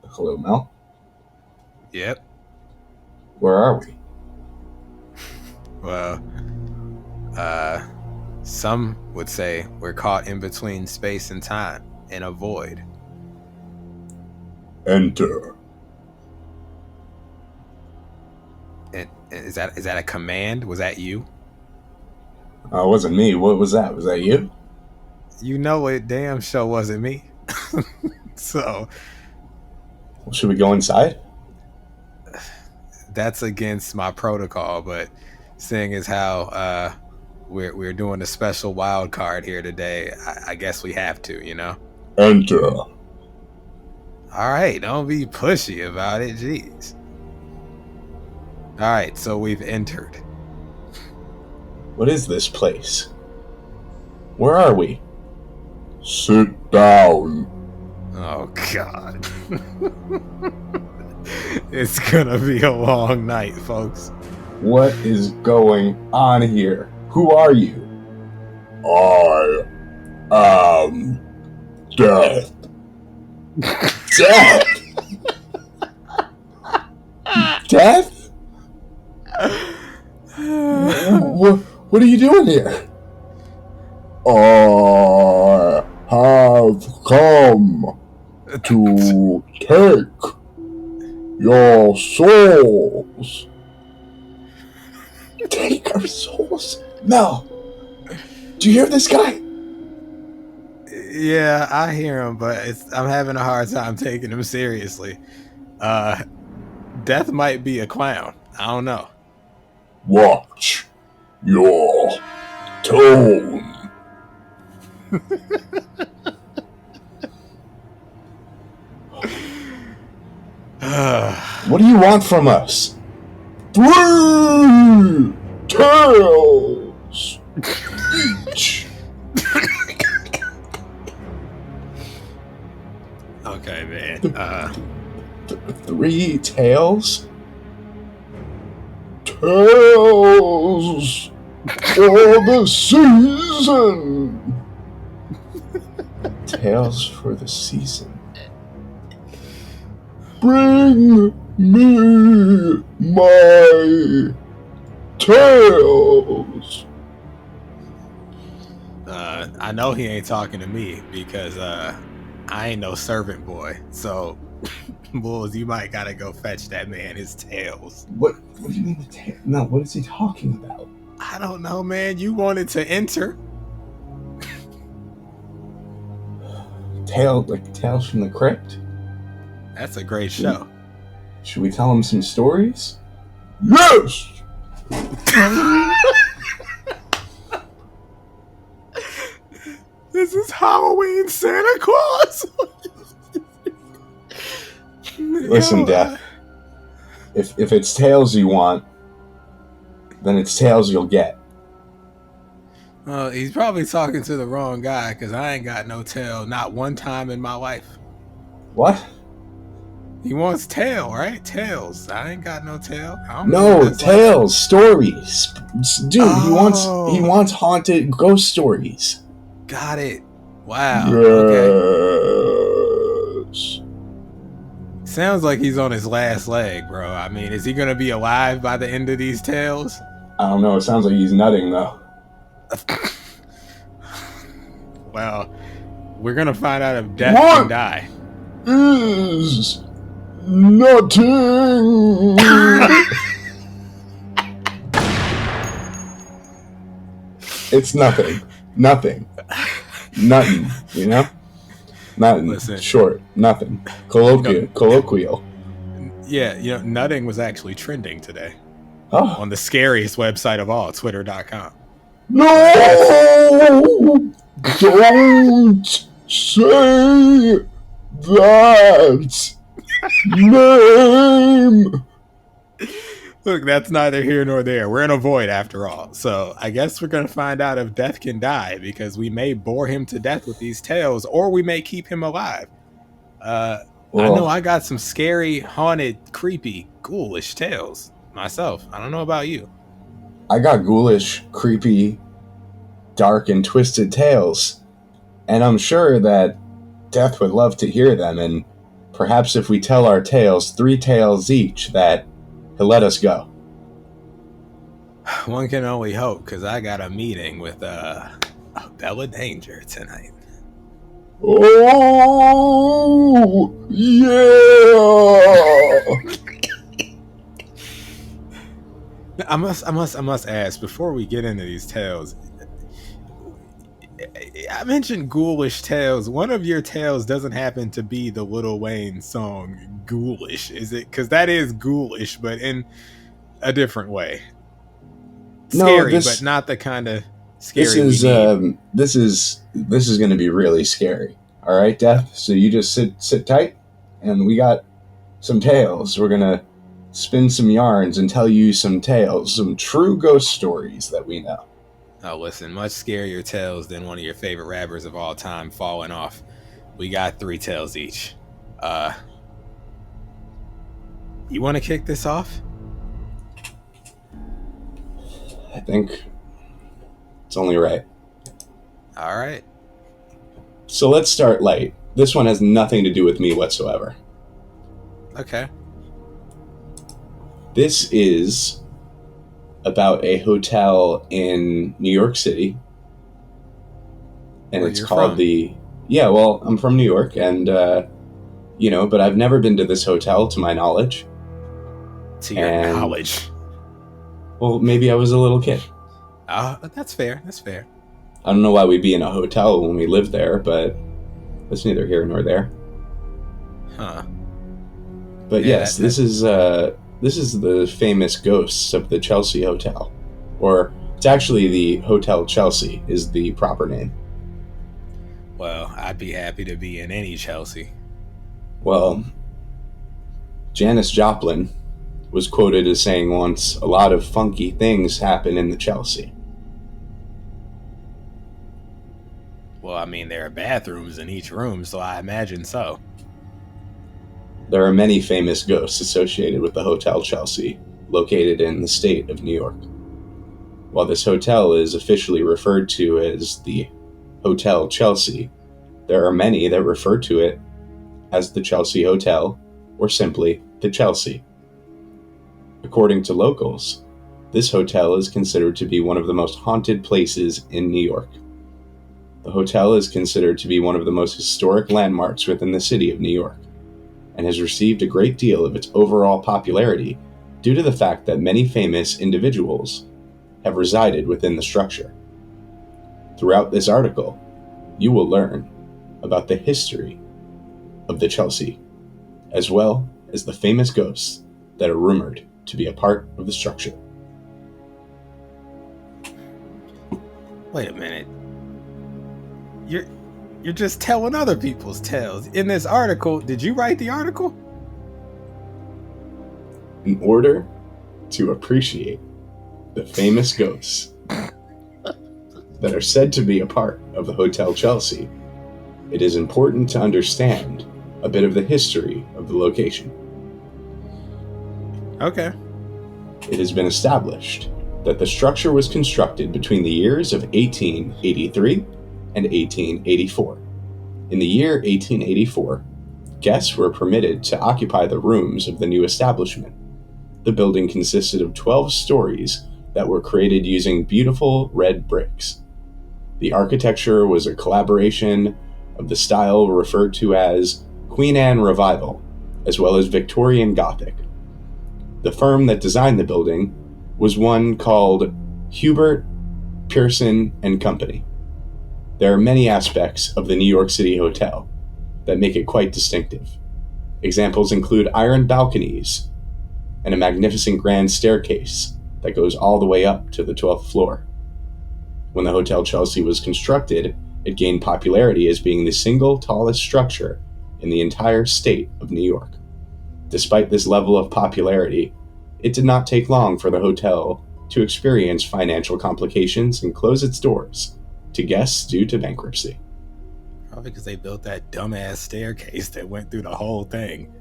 Hello, Mel. Yep. Where are we? Well, uh, some would say we're caught in between space and time in a void. Enter. And is that a command? Was that you? It wasn't me. What was that? Was that you? You know it damn sure wasn't me. So Well, should we go inside? that's against my protocol, but seeing as how we're doing a special wild card here today, I guess we have to, you know. Enter. All right, don't be pushy about it, jeez. All right, so we've entered. What is this place? Where are we? Sit down. Oh God. It's gonna be a long night, folks. What is going on here? Who are you? I am Death. Death? Death? What are you doing here? I have come to take your souls. Take our souls? Mel, do you hear this guy? Yeah, I hear him, but I'm having a hard time taking him seriously. Death might be a clown. I don't know. Watch your tone. What do you want from us? 3 tails each. Okay, man. 3 tails? Tails for the season. Tails for the season. Bring me my tails. I know he ain't talking to me because I ain't no servant boy. So, Moulz, you might gotta go fetch that man his tails. What do you mean the tail? No, what is he talking about? I don't know, man. You wanted to enter. Tales from the Crypt? That's a great show. Should we tell him some stories? Yes! This is Halloween Santa Claus. Listen, Death. If it's tails you want, then it's tails you'll get. He's probably talking to the wrong guy because I ain't got no tail, not one time in my life. What? He wants tail, right? Tails. I ain't got no tail. I don't No, know tales, stories. Dude, Oh. he wants haunted ghost stories. Got it. Wow. Yes. Okay. Sounds like he's on his last leg, bro. I mean, is he gonna be alive by the end of these tales? I don't know. It sounds like he's nutting, though. Well, we're gonna find out if Death What can die. is nutting? It's nothing. Nothing. You know? Nothing. Listen. Short. Nothing. Colloquial. Yeah, nutting was actually trending today Oh. on the scariest website of all, Twitter.com. No! Don't say that name! Look, that's neither here nor there. We're in a void after all. So I guess we're going to find out if Death can die because we may bore him to death with these tales or we may keep him alive. I know I got some scary, haunted, creepy, ghoulish tales myself. I don't know about you. I got ghoulish, creepy, dark, and twisted tales. And I'm sure that Death would love to hear them and perhaps if we tell our tales, 3 tales each, that he'll let us go. One can only hope, because I got a meeting with a Bella Danger tonight. Oh, yeah! I must ask before we get into these tales. I mentioned ghoulish tales. One of your tales doesn't happen to be the Lil Wayne song "Ghoulish," is it? Because that is ghoulish, but in a different way. No, Scary, but not the kind of this scary is we need. this is going to be really scary. All right, Death. So you just sit tight, and we got some tales. We're gonna spin some yarns and tell you some tales, some true ghost stories that we know. Oh, listen, much scarier tales than one of your favorite rappers of all time falling off. We got 3 tales each. You want to kick this off? I think it's only right. All right. So let's start light. This one has nothing to do with me whatsoever. Okay. This is about a hotel in New York City. And it's called the... Yeah, well, I'm from New York, and, but I've never been to this hotel, to my knowledge. To your knowledge? Well, maybe I was a little kid. That's fair. That's fair. I don't know why we'd be in a hotel when we lived there, but that's neither here nor there. Huh. But yeah, yes, this is the famous ghosts of the Chelsea Hotel. Or, it's actually the Hotel Chelsea is the proper name. Well, I'd be happy to be in any Chelsea. Well, Janis Joplin was quoted as saying once, "A lot of funky things happen in the Chelsea." Well, I mean, there are bathrooms in each room, so I imagine so. There are many famous ghosts associated with the Hotel Chelsea, located in the state of New York. While this hotel is officially referred to as the Hotel Chelsea, there are many that refer to it as the Chelsea Hotel or simply the Chelsea. According to locals, this hotel is considered to be one of the most haunted places in New York. The hotel is considered to be one of the most historic landmarks within the city of New York, and has received a great deal of its overall popularity due to the fact that many famous individuals have resided within the structure. Throughout this article, you will learn about the history of the Chelsea, as well as the famous ghosts that are rumored to be a part of the structure. Wait a minute. You're just telling other people's tales. In this article, did you write the article? In order to appreciate the famous ghosts that are said to be a part of the Hotel Chelsea, it is important to understand a bit of the history of the location. Okay. It has been established that the structure was constructed between the years of 1883 and 1884. In the year 1884, guests were permitted to occupy the rooms of the new establishment. The building consisted of 12 stories that were created using beautiful red bricks. The architecture was a collaboration of the style referred to as Queen Anne Revival, as well as Victorian Gothic. The firm that designed the building was one called Hubert, Pearson and Company. There are many aspects of the New York City Hotel that make it quite distinctive. Examples include iron balconies and a magnificent grand staircase that goes all the way up to the 12th floor. When the Hotel Chelsea was constructed, it gained popularity as being the single tallest structure in the entire state of New York. Despite this level of popularity, it did not take long for the hotel to experience financial complications and close its doors to guests due to bankruptcy. Probably because they built that dumbass staircase that went through the whole thing.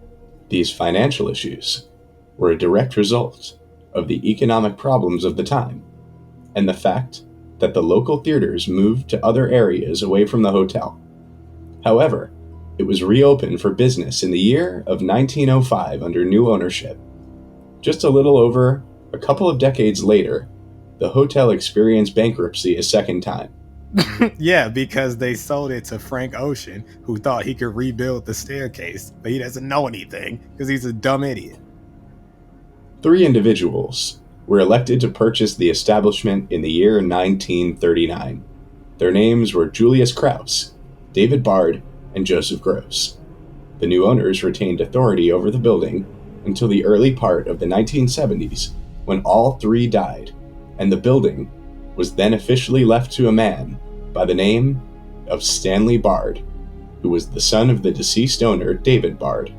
These financial issues were a direct result of the economic problems of the time, and the fact that the local theaters moved to other areas away from the hotel. However, It was reopened for business in the year of 1905 under new ownership. Just a little over a couple of decades later, the hotel experienced bankruptcy a second time. Yeah, because they sold it to Frank Ocean, who thought he could rebuild the staircase, but he doesn't know anything because he's a dumb idiot. 3 individuals were elected to purchase the establishment in the year 1939. Their names were Julius Krause, David Bard, and Joseph Gross. The new owners retained authority over the building until the early part of the 1970s, when all 3 died, and the building was then officially left to a man by the name of Stanley Bard, who was the son of the deceased owner, David Bard.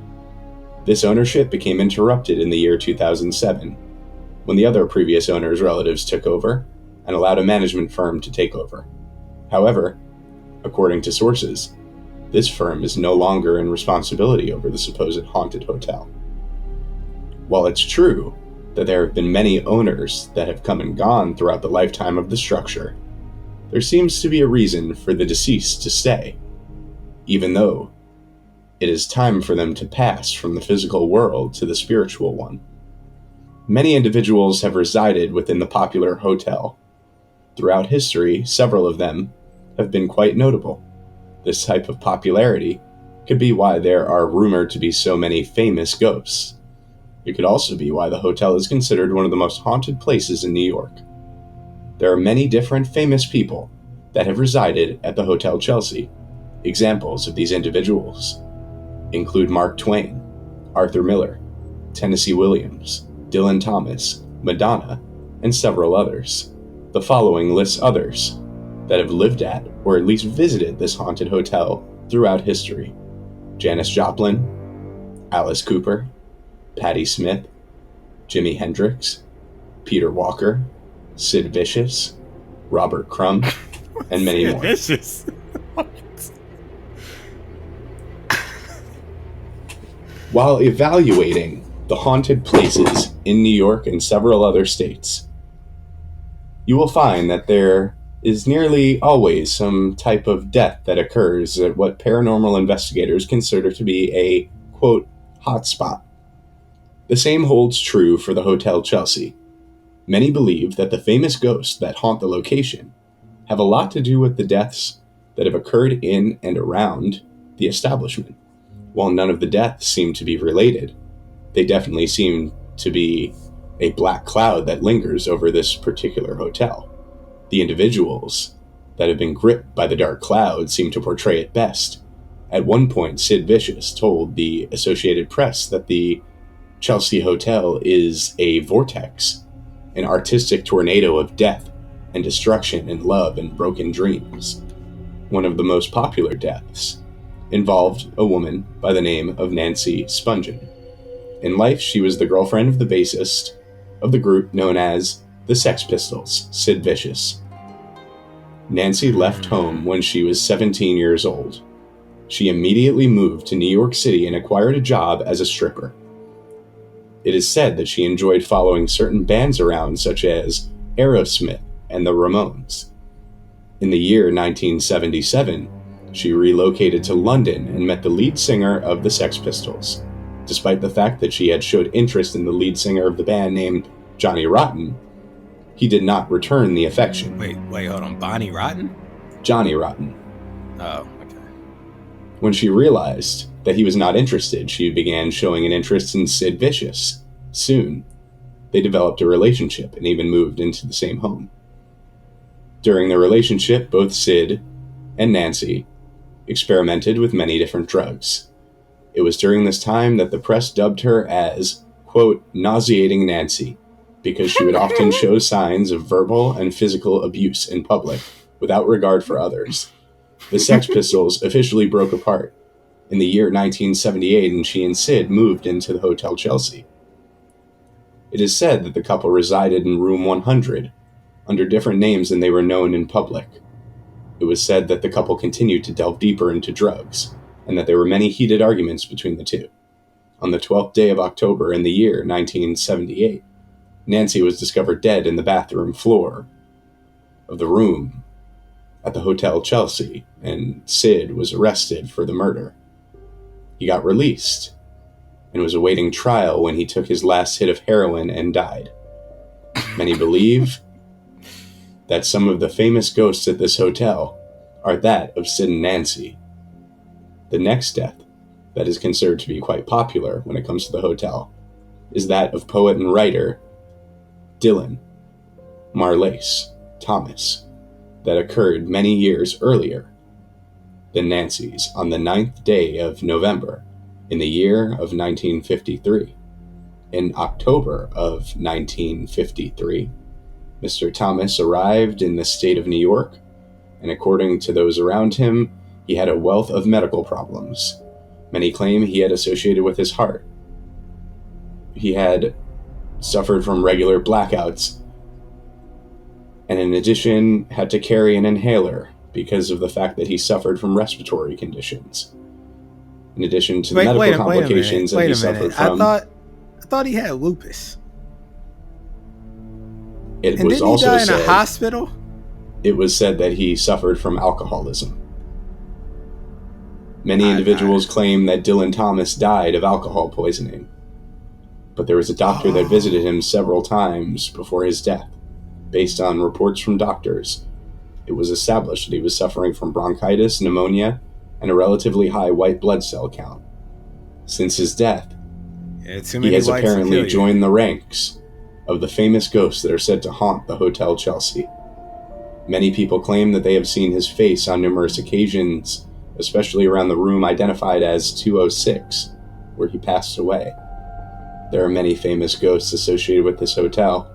This ownership became interrupted in the year 2007, when the other previous owner's relatives took over and allowed a management firm to take over. However, according to sources, this firm is no longer in responsibility over the supposed haunted hotel. While it's true that there have been many owners that have come and gone throughout the lifetime of the structure, there seems to be a reason for the deceased to stay, even though it is time for them to pass from the physical world to the spiritual one. Many individuals have resided within the popular hotel. Throughout history, several of them have been quite notable. This type of popularity could be why there are rumored to be so many famous ghosts. It could also be why the hotel is considered one of the most haunted places in New York. There are many different famous people that have resided at the Hotel Chelsea. Examples of these individuals include Mark Twain, Arthur Miller, Tennessee Williams, Dylan Thomas, Madonna, and several others. The following lists others that have lived at or at least visited this haunted hotel throughout history: Janis Joplin, Alice Cooper, Patti Smith, Jimi Hendrix, Peter Walker, Sid Vicious, Robert Crumb, and many more. Vicious. While evaluating the haunted places in New York and several other states, you will find that there is nearly always some type of death that occurs at what paranormal investigators consider to be a, quote, hotspot. The same holds true for the Hotel Chelsea. Many believe that the famous ghosts that haunt the location have a lot to do with the deaths that have occurred in and around the establishment. While none of the deaths seem to be related, they definitely seem to be a black cloud that lingers over this particular hotel. The individuals that have been gripped by the dark cloud seem to portray it best. At one point, Sid Vicious told the Associated Press that the Chelsea Hotel is a vortex, an artistic tornado of death and destruction and love and broken dreams. One of the most popular deaths involved a woman by the name of Nancy Spungen. In life, she was the girlfriend of the bassist of the group known as the Sex Pistols, Sid Vicious. Nancy left home when she was 17 years old. She immediately moved to New York City and acquired a job as a stripper. It is said that she enjoyed following certain bands around, such as Aerosmith and the Ramones. In the year 1977, she relocated to London and met the lead singer of the Sex Pistols. Despite the fact that she had showed interest in the lead singer of the band named Johnny Rotten, he did not return the affection. Wait, hold on. Bonnie Rotten? Johnny Rotten. Oh, okay. When she realized that he was not interested, she began showing an interest in Sid Vicious. Soon, they developed a relationship and even moved into the same home. During the relationship, both Sid and Nancy experimented with many different drugs. It was during this time that the press dubbed her as, quote, nauseating Nancy, because she would often show signs of verbal and physical abuse in public without regard for others. The Sex Pistols officially broke apart in the year 1978, and she and Sid moved into the Hotel Chelsea. It is said that the couple resided in room 100 under different names than they were known in public. It was said that the couple continued to delve deeper into drugs, and that there were many heated arguments between the two. On the 12th day of October in the year 1978, Nancy was discovered dead in the bathroom floor of the room at the Hotel Chelsea, and Sid was arrested for the murder. He got released and was awaiting trial when he took his last hit of heroin and died. Many believe that some of the famous ghosts at this hotel are that of Sid and Nancy. The next death that is considered to be quite popular when it comes to the hotel is that of poet and writer Dylan Marlace Thomas, that occurred many years earlier than Nancy's on the 9th day of November in the year of 1953. In October of 1953, Mr. Thomas arrived in the state of New York, and according to those around him, he had a wealth of medical problems. Many claim he had associated with his heart. He had suffered from regular blackouts, and in addition had to carry an inhaler because of the fact that he suffered from respiratory conditions. In addition to the medical complications that he suffered from. I thought he had lupus. It and was didn't also he die in said, a hospital? It was said that he suffered from alcoholism. Many individuals claim that Dylan Thomas died of alcohol poisoning, but there was a doctor that visited him several times before his death. Based on reports from doctors, it was established that he was suffering from bronchitis, pneumonia, and a relatively high white blood cell count. Since his death, he has apparently joined the ranks of the famous ghosts that are said to haunt the Hotel Chelsea. Many people claim that they have seen his face on numerous occasions, especially around the room identified as 206, where he passed away. There are many famous ghosts associated with this hotel,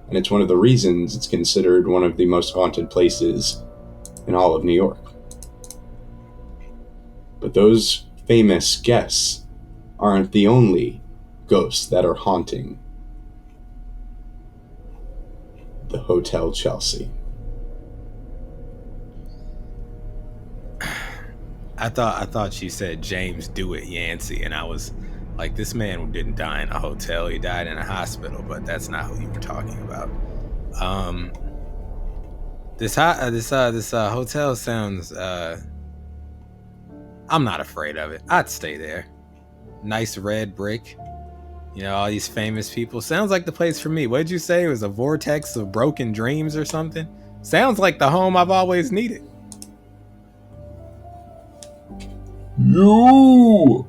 and it's one of the reasons it's considered one of the most haunted places in all of New York. But those famous guests aren't the only ghosts that are haunting the Hotel Chelsea. I thought she said James Do It Yancey, and I was like, this man didn't die in a hotel, he died in a hospital, but that's not who you were talking about. This hotel sounds I'm not afraid of it. I'd stay there. Nice red brick. You know, all these famous people. Sounds like the place for me. What did you say? It was a vortex of broken dreams or something? Sounds like the home I've always needed. You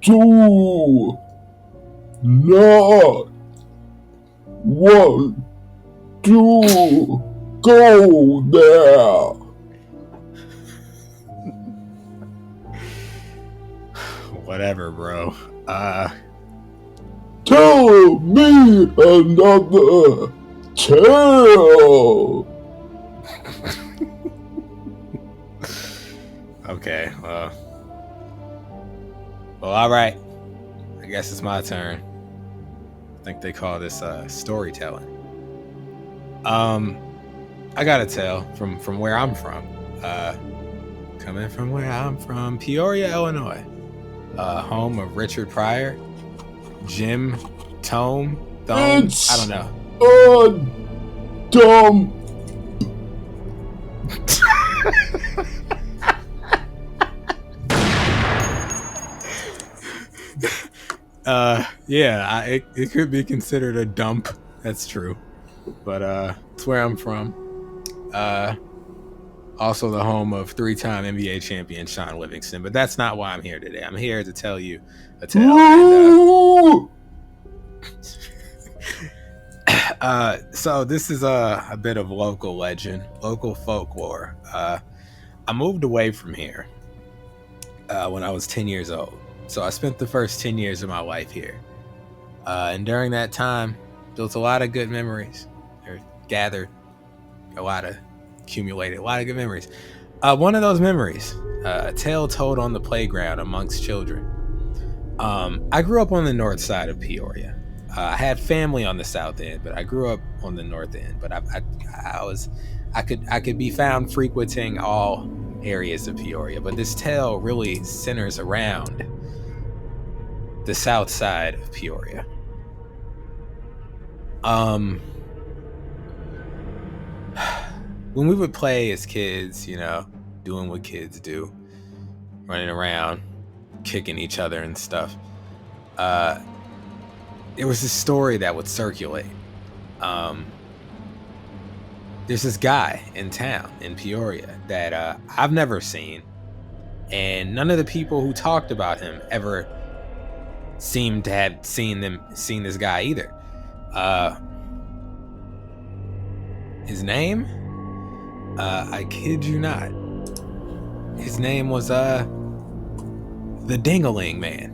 do not want to go there. Whatever, bro. Tell me another tale. Okay, well, all right. I guess it's my turn. I think they call this storytelling. I got a tale from where I'm from. Coming from where I'm from, Peoria, Illinois. Home of Richard Pryor, Jim Thome. I don't know. Dumb. It could be considered a dump. That's true. But it's where I'm from. Also the home of 3-time NBA champion Sean Livingston. But that's not why I'm here today. I'm here to tell you a tale. So this is a bit of local legend, local folklore. I moved away from here when I was 10 years old. So I spent the first 10 years of my life here. And during that time, built a lot of good memories. Or gathered accumulated a lot of good memories. One of those memories, a tale told on the playground amongst children. I grew up on the north side of Peoria. I had family on the south end, but I grew up on the north end. But I could be found frequenting all areas of Peoria. But this tale really centers around the south side of Peoria. When we would play as kids, you know, doing what kids do, running around, kicking each other and stuff. There was this story that would circulate. There's this guy in town, in Peoria, that I've never seen, and none of the people who talked about him ever seemed to have seen this guy either. His name? I kid you not. His name was the Dingaling Man.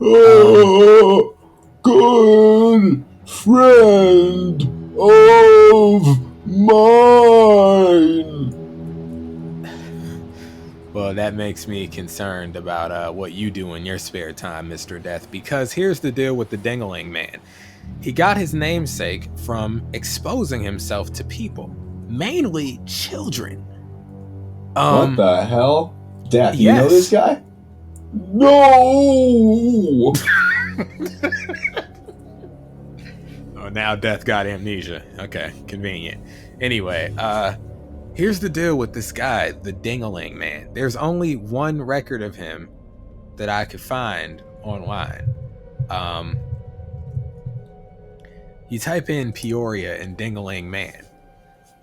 Oh, good friend of mine. Well, that makes me concerned about what you do in your spare time, Mr. Death, because here's the deal with the Dingaling Man. He got his namesake from exposing himself to people, mainly children. What the hell? Death, you yes. know this guy? No. Oh, now Death got amnesia. Okay, convenient. Anyway, here's the deal with this guy, the Dingaling Man. There's only one record of him that I could find online. You type in Peoria and Dingaling Man.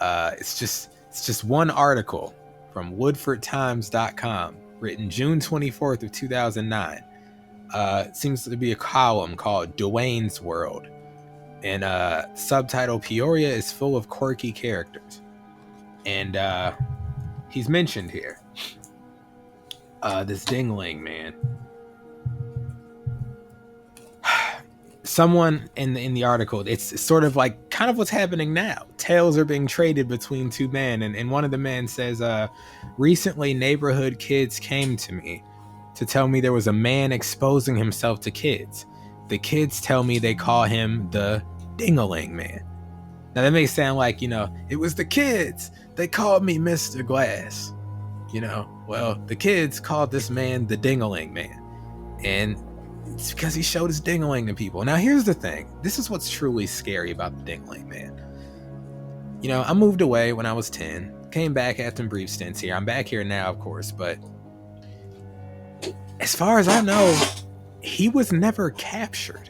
It's just one article from woodfordtimes.com, written June 24th of 2009. It seems to be a column called Dwayne's World. And subtitle, Peoria is full of quirky characters. And he's mentioned here. This Dingaling Man. Someone in the article, it's sort of like kind of what's happening now. Tales are being traded between two men, and one of the men says, recently neighborhood kids came to me to tell me there was a man exposing himself to kids. The kids tell me they call him the Dingaling Man. Now that may sound like, it was the kids. They called me Mr. Glass. Well, the kids called this man the Dingaling Man. And it's because he showed his dingaling to people. Now, here's the thing. This is what's truly scary about the Dingaling Man. I moved away when I was 10. Came back after brief stints here. I'm back here now, of course. But as far as I know, he was never captured.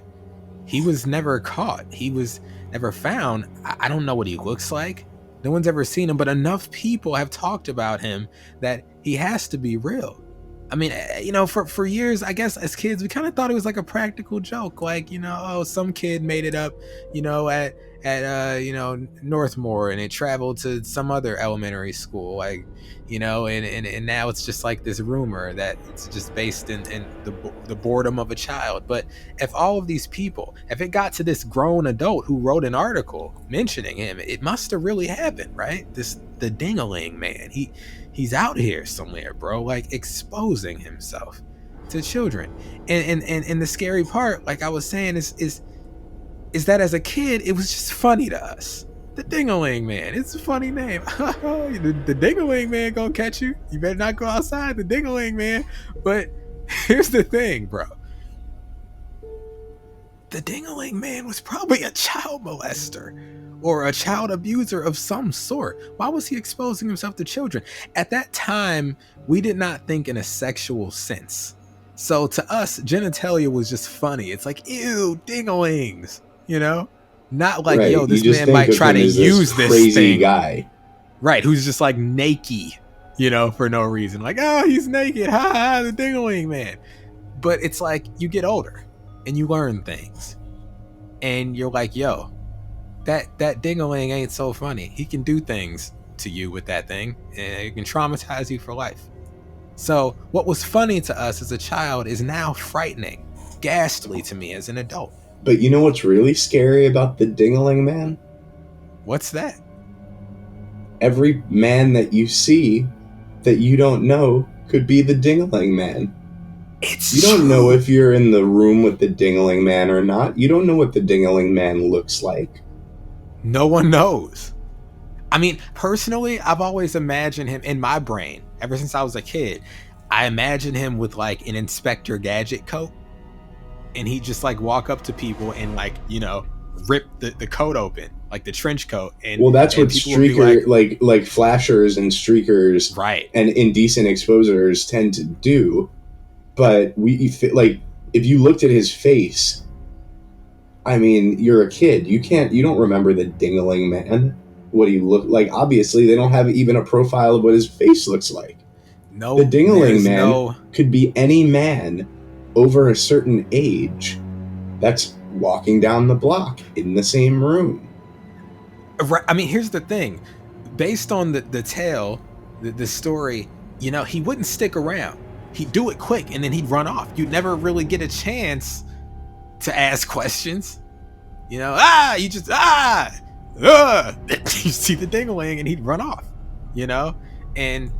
He was never caught. He was never found. I don't know what he looks like. No one's ever seen him. But enough people have talked about him that he has to be real. I mean, for years, I guess as kids, we kind of thought it was like a practical joke. Like, some kid made it up, at Northmore, and it traveled to some other elementary school. Like, and now it's just like this rumor that it's just based in the boredom of a child. But if all of these people, if it got to this grown adult who wrote an article mentioning him, it must have really happened, right? The Dingaling Man. He's out here somewhere, bro, like exposing himself to children. And the scary part, like I was saying, is that as a kid, it was just funny to us. The Dingaling Man, it's a funny name. the Dingaling Man gonna catch you. You better not go outside, the Dingaling Man. But here's the thing, bro. The Dingaling Man was probably a child molester or a child abuser of some sort. Why was he exposing himself to children? At that time, we did not think in a sexual sense. So to us, genitalia was just funny. It's like, ew, dingalings, Not like, right. Yo, this man might try to use this crazy thing. Guy. Right, who's just like naked, for no reason. Like, oh, he's naked, ha ha, the Dingaling Man. But it's like, you get older and you learn things. And you're like, yo, that Dingaling ain't so funny. He can do things to you with that thing, and it can traumatize you for life. So what was funny to us as a child is now frightening, ghastly to me as an adult. But you know what's really scary about the Dingaling Man? What's that? Every man that you see that you don't know could be the Dingaling Man. You don't know if you're in the room with the Dingaling Man or not. You don't know what the Dingaling Man looks like. No one knows. I mean, personally, I've always imagined him in my brain, ever since I was a kid. I imagine him with like an Inspector Gadget coat, and he'd just like walk up to people and like, rip the coat open like the trench coat. And well, that's and what people will be streaker like flashers and streakers right. and indecent exposers tend to do. But like if you looked at his face, I mean, you're a kid. You don't remember the Dingling Man. What he looked like. Obviously, they don't have even a profile of what his face looks like. No, the Dingling Man could be any man over a certain age that's walking down the block in the same room. Right. I mean, here's the thing. Based on the tale, the story, you know, he wouldn't stick around. He'd do it quick and then he'd run off. You'd never really get a chance to ask questions. You know, you just, you see the Dingling and he'd run off, you know? And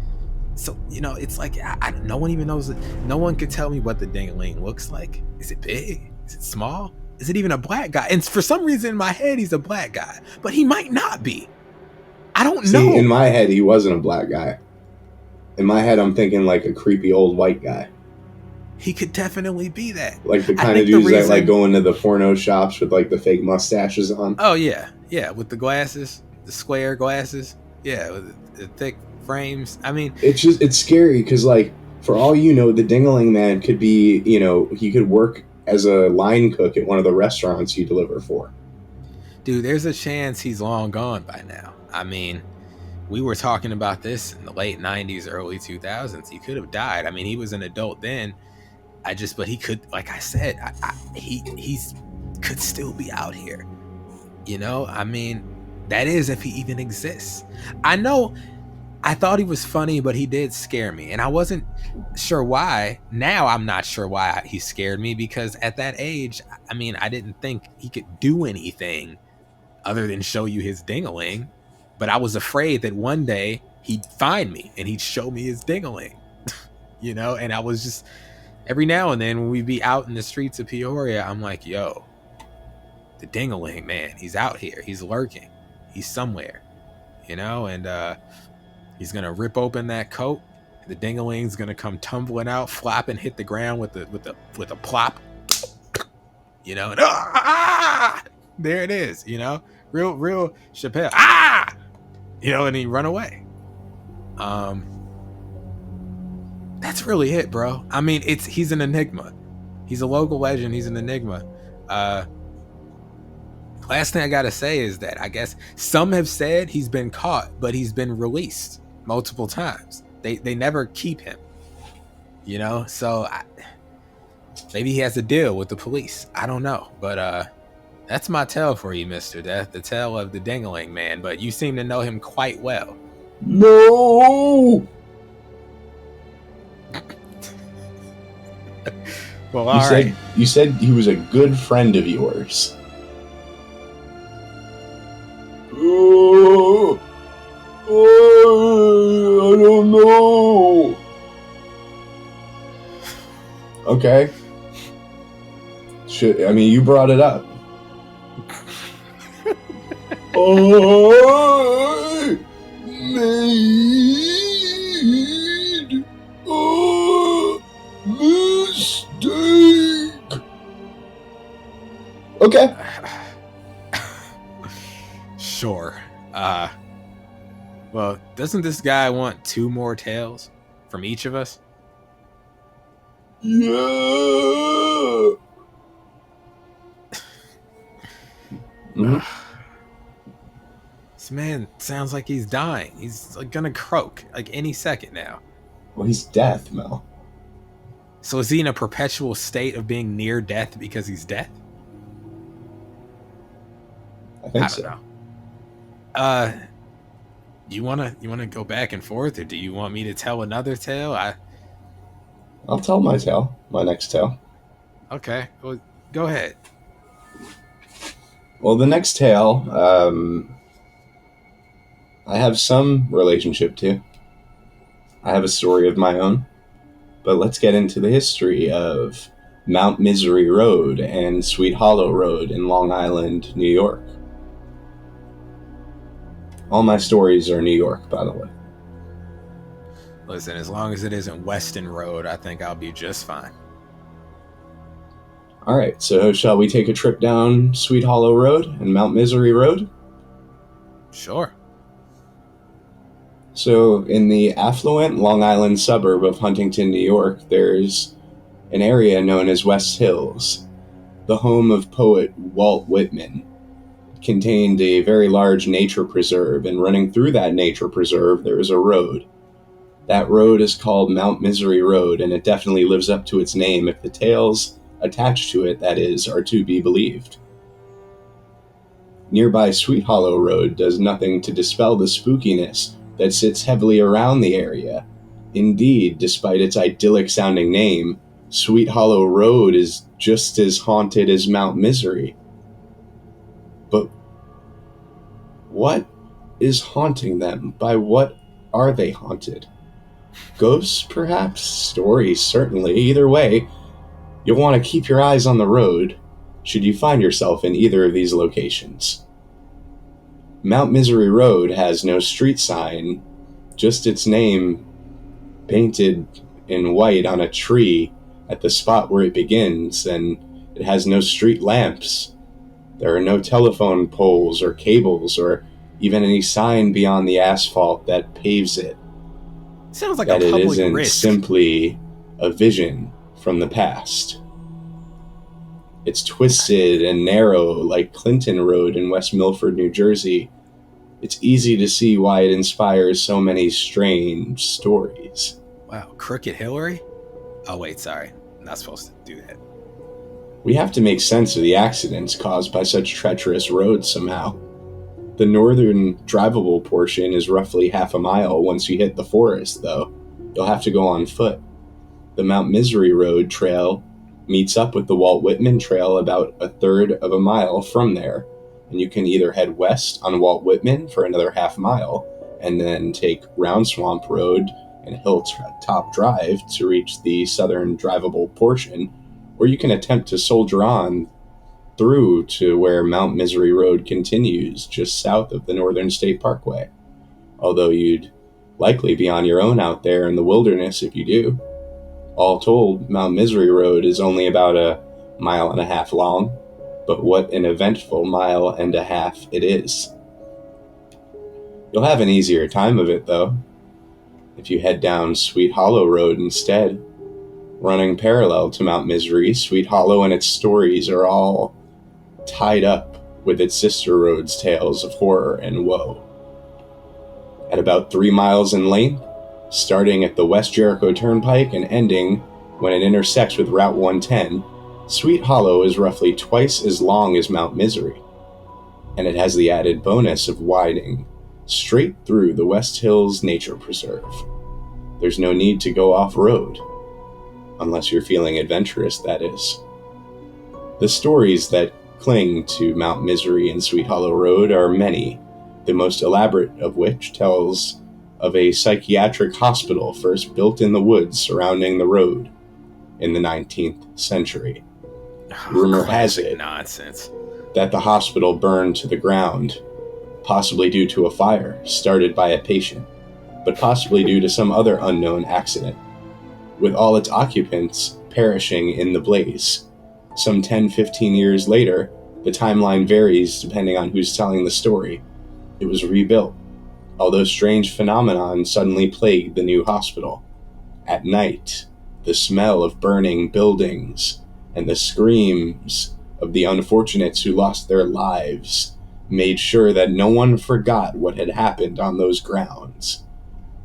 so, you know, it's like, no one even knows. No one could tell me what the Dingling looks like. Is it big? Is it small? Is it even a black guy? And for some reason in my head, he's a black guy, but he might not be. I don't know. In my head, he wasn't a black guy. In my head, I'm thinking like a creepy old white guy. He could definitely be that. Like the kind of dudes that like go into the porno shops with like the fake mustaches on. Oh yeah, yeah, with the glasses, the square glasses. Yeah, with the thick frames. I mean, it's scary because like for all you know, the Dingling Man could be, you know, he could work as a line cook at one of the restaurants you deliver for. Dude, there's a chance he's long gone by now. I mean, we were talking about this in the late 90s, early 2000s. He could have died. I mean, he was an adult then. But he could, like I said, he could still be out here. You know, I mean, that is if he even exists. I know, I thought he was funny, but he did scare me. And I wasn't sure why. Now I'm not sure why he scared me, because at that age, I mean, I didn't think he could do anything other than show you his Dingling. But I was afraid that one day he'd find me and he'd show me his Dingling. You know, and I was just... Every now and then when we be out in the streets of Peoria, I'm like, yo, the Dingling, man, he's out here. He's lurking. He's somewhere, you know, and he's going to rip open that coat. The Dingling's going to come tumbling out, flop and hit the ground with a plop, you know, and there it is, you know, real Chappelle, you know, and he run away. That's really it, bro. I mean, he's an enigma. He's a local legend. He's an enigma. Last thing I gotta say is that I guess some have said he's been caught, but he's been released multiple times. They never keep him, you know. So maybe he has a deal with the police. I don't know, but that's my tale for you, Mr. Death. The tale of the Dingling Man. But you seem to know him quite well. No. Well, you said he was a good friend of yours. I don't know. Okay. I mean, you brought it up. I made a mistake. Okay. Sure. Well, doesn't this guy want 2 more tales from each of us? Yeah. Mm-hmm. This man sounds like he's dying. He's like gonna croak like any second now. Well, he's death, Mel. So is he in a perpetual state of being near death because he's death? I think so. Don't know. You wanna go back and forth, or do you want me to tell another tale? I'll tell my tale. My next tale. Okay. Well, go ahead. Well, the next tale, I have some relationship to. I have a story of my own. But let's get into the history of Mount Misery Road and Sweet Hollow Road in Long Island, New York. All my stories are New York, by the way. Listen, as long as it isn't Weston Road, I think I'll be just fine. All right, so shall we take a trip down Sweet Hollow Road and Mount Misery Road? Sure. So, in the affluent Long Island suburb of Huntington, New York, there's an area known as West Hills, the home of poet Walt Whitman. It contained a very large nature preserve, and running through that nature preserve, there is a road. That road is called Mount Misery Road, and it definitely lives up to its name if the tales attached to it, that is, are to be believed. Nearby Sweet Hollow Road does nothing to dispel the spookiness that sits heavily around the area. Indeed, despite its idyllic-sounding name, Sweet Hollow Road is just as haunted as Mount Misery. But what is haunting them? By what are they haunted? Ghosts, perhaps? Stories, certainly. Either way, you'll want to keep your eyes on the road should you find yourself in either of these locations. Mount Misery Road has no street sign, just its name painted in white on a tree at the spot where it begins, and it has no street lamps. There are no telephone poles or cables or even any sign beyond the asphalt that paves it. Sounds like that a it public isn't risk. simply a vision from the past. It's twisted and narrow like Clinton Road in West Milford, New Jersey. It's easy to see why it inspires so many strange stories. Wow, Crooked Hillary? Oh wait, sorry. I'm not supposed to do that. We have to make sense of the accidents caused by such treacherous roads somehow. The northern drivable portion is roughly half a mile once you hit the forest, though. You'll have to go on foot. The Mount Misery Road trail meets up with the Walt Whitman Trail about a third of a mile from there, and you can either head west on Walt Whitman for another half mile, and then take Round Swamp Road and Hilltop Drive to reach the southern drivable portion, or you can attempt to soldier on through to where Mount Misery Road continues just south of the Northern State Parkway, although you'd likely be on your own out there in the wilderness if you do. All told, Mount Misery Road is only about a mile and a half long, but what an eventful mile and a half it is. You'll have an easier time of it, though, if you head down Sweet Hollow Road instead. Running parallel to Mount Misery, Sweet Hollow and its stories are all tied up with its sister road's tales of horror and woe. At about 3 miles in length, starting at the West Jericho Turnpike and ending when it intersects with Route 110, Sweet Hollow is roughly twice as long as Mount Misery, and it has the added bonus of widening straight through the West Hills Nature Preserve. There's no need to go off-road, unless you're feeling adventurous, that is. The stories that cling to Mount Misery and Sweet Hollow Road are many, the most elaborate of which tells of a psychiatric hospital first built in the woods surrounding the road in the 19th century. Rumor has it nonsense that the hospital burned to the ground, possibly due to a fire started by a patient, but possibly due to some other unknown accident, with all its occupants perishing in the blaze. Some 10-15 years later, the timeline varies depending on who's telling the story. It was rebuilt, although strange phenomenon suddenly plagued the new hospital. At night, the smell of burning buildings and the screams of the unfortunates who lost their lives made sure that no one forgot what had happened on those grounds.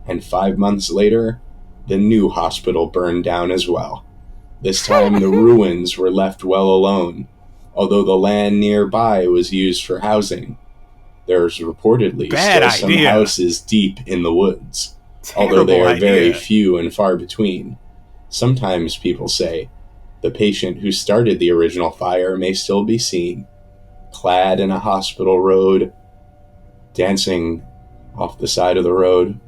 And 5 months later, the new hospital burned down as well. This time the ruins were left well alone, although the land nearby was used for housing. There's reportedly still some houses deep in the woods, although they are very few and far between. Sometimes people say the patient who started the original fire may still be seen, clad in a hospital robe, dancing off the side of the road.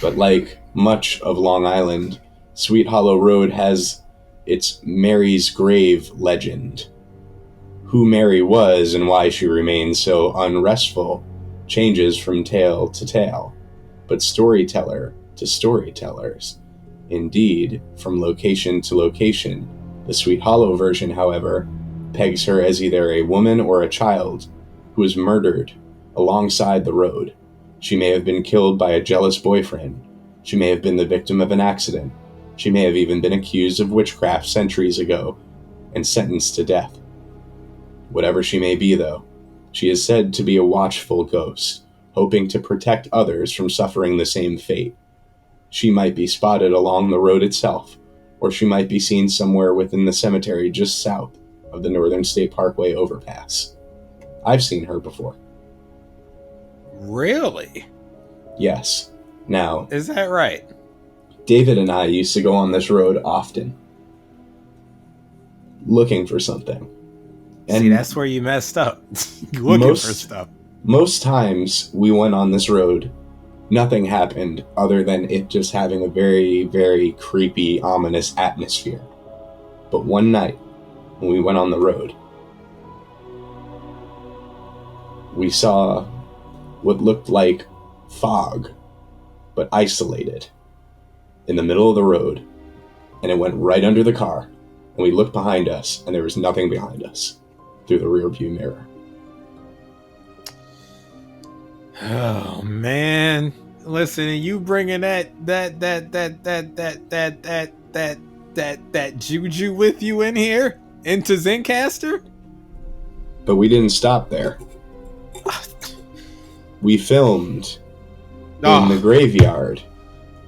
But like much of Long Island, Sweet Hollow Road has its Mary's Grave legend. Who Mary was and why she remained so unrestful changes from tale to tale, but storyteller to storytellers. Indeed, from location to location, the Sweet Hollow version, however, pegs her as either a woman or a child who was murdered alongside the road. She may have been killed by a jealous boyfriend. She may have been the victim of an accident. She may have even been accused of witchcraft centuries ago and sentenced to death. Whatever she may be, though, she is said to be a watchful ghost, hoping to protect others from suffering the same fate. She might be spotted along the road itself, or she might be seen somewhere within the cemetery just south of the Northern State Parkway overpass. I've seen her before. Really? Yes. Now, Is that right? David and I used to go on this road often, looking for something. And see, that's where you messed up. Looking for stuff. Most times we went on this road, nothing happened other than it just having a very, very creepy, ominous atmosphere. But one night, when we went on the road, we saw what looked like fog, but isolated, in the middle of the road, and it went right under the car, and we looked behind us, and there was nothing behind us through the rear view mirror. Oh man, listen, you bringing that juju with you in here into Zencaster? But we didn't stop there. We filmed in the graveyard.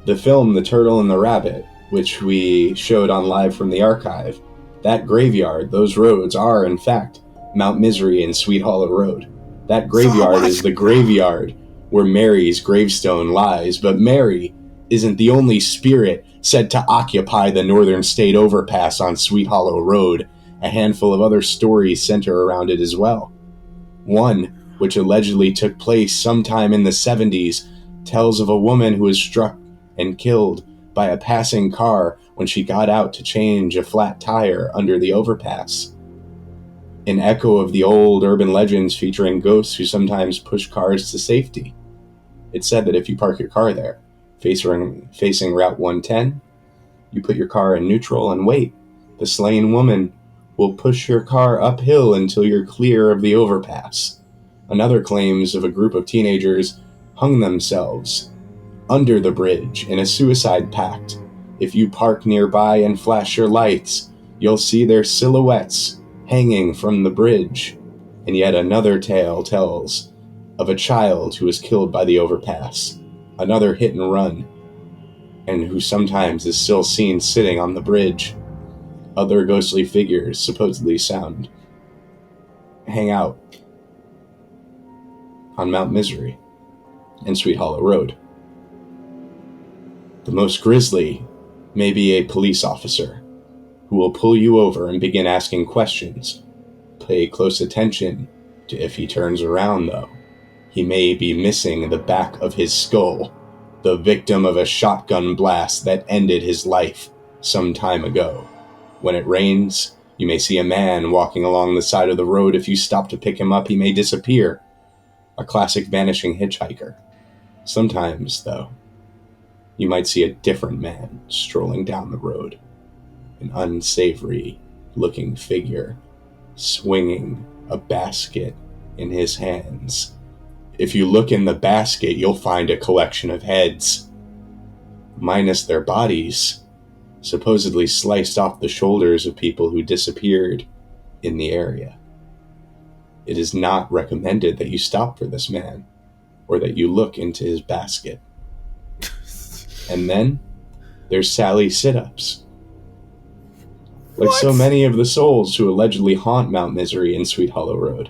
The film, The Turtle and the Rabbit, which we showed on Live from the Archive. That graveyard, those roads are, in fact, Mount Misery and Sweet Hollow Road. That graveyard is the graveyard where Mary's gravestone lies, but Mary isn't the only spirit said to occupy the Northern State Overpass on Sweet Hollow Road. A handful of other stories center around it as well. One, which allegedly took place sometime in the 70s, tells of a woman who was struck and killed by a passing car when she got out to change a flat tire under the overpass. An echo of the old urban legends featuring ghosts who sometimes push cars to safety. It's said that if you park your car there, facing Route 110, you put your car in neutral and wait. The slain woman will push your car uphill until you're clear of the overpass. Another claims of a group of teenagers hung themselves under the bridge in a suicide pact. If you park nearby and flash your lights, you'll see their silhouettes hanging from the bridge. And yet another tale tells of a child who was killed by the overpass, another hit and run, and who sometimes is still seen sitting on the bridge. Other ghostly figures supposedly hang out on Mount Misery and Sweet Hollow Road. The most grisly may be a police officer who will pull you over and begin asking questions. Pay close attention to if he turns around, though. He may be missing the back of his skull, the victim of a shotgun blast that ended his life some time ago. When it rains, you may see a man walking along the side of the road. If you stop to pick him up, he may disappear. A classic vanishing hitchhiker. Sometimes, though, you might see a different man strolling down the road. An unsavory-looking figure swinging a basket in his hands. If you look in the basket, you'll find a collection of heads, minus their bodies, supposedly sliced off the shoulders of people who disappeared in the area. It is not recommended that you stop for this man, or that you look into his basket. And then, there's Sally Sit-Ups. Like so many of the souls who allegedly haunt Mount Misery and Sweet Hollow Road,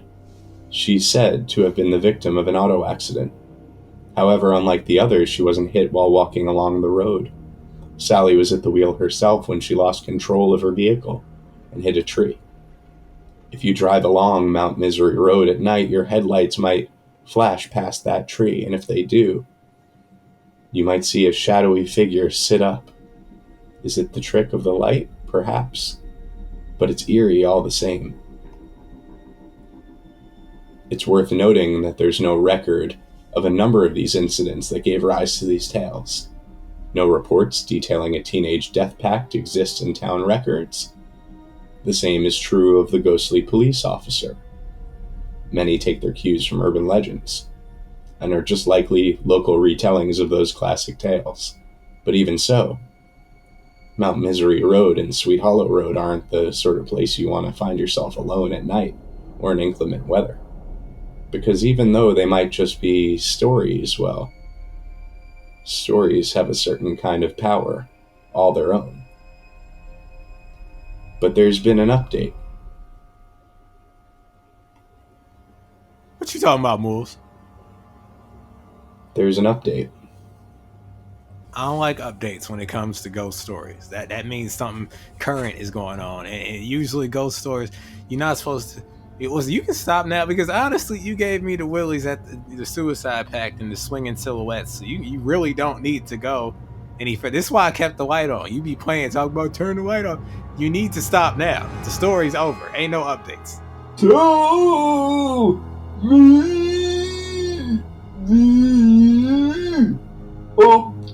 she's said to have been the victim of an auto accident. However, unlike the others, she wasn't hit while walking along the road. Sally was at the wheel herself when she lost control of her vehicle and hit a tree. If you drive along Mount Misery Road at night, your headlights might flash past that tree, and if they do, you might see a shadowy figure sit up. Is it the trick of the light? Perhaps. But it's eerie all the same. It's worth noting that there's no record of a number of these incidents that gave rise to these tales. No reports detailing a teenage death pact exist in town records. The same is true of the ghostly police officer. Many take their cues from urban legends, and are just likely local retellings of those classic tales. But even so, Mount Misery Road and Sweet Hollow Road aren't the sort of place you want to find yourself alone at night or in inclement weather. Because even though they might just be stories, well, stories have a certain kind of power, all their own. But there's been an update. What you talking about, Moulz? There's an update. I don't like updates when it comes to ghost stories. That means something current is going on. And usually ghost stories, you're not supposed to... You can stop now, because honestly, you gave me the willies at the Suicide Pact and the swinging silhouettes. So you really don't need to go any further. This is why I kept the light on. You be playing, talking about turn the light on. You need to stop now. The story's over. Ain't no updates. Tell me the update.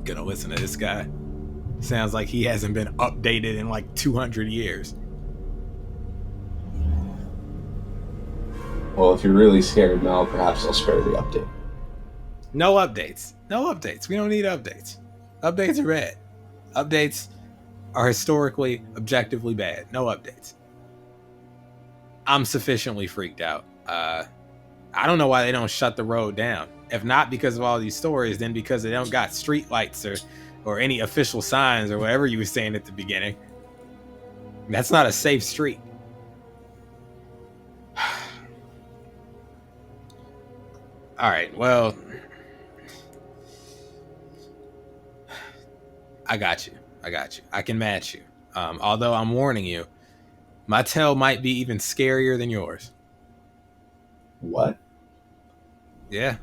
Gonna listen to this guy. Sounds like he hasn't been updated in like 200 years. Well, if you're really scared, Mel, perhaps I'll spare the update. No updates. No updates. We don't need updates. Updates are bad. Updates are historically, objectively bad. No updates. I'm sufficiently freaked out. I don't know why they don't shut the road down. If not because of all these stories, then because they don't got street lights or any official signs or whatever you were saying at the beginning. That's not a safe street. All right, well, I got you. I can match you. Although I'm warning you, my tale might be even scarier than yours. What? Yeah.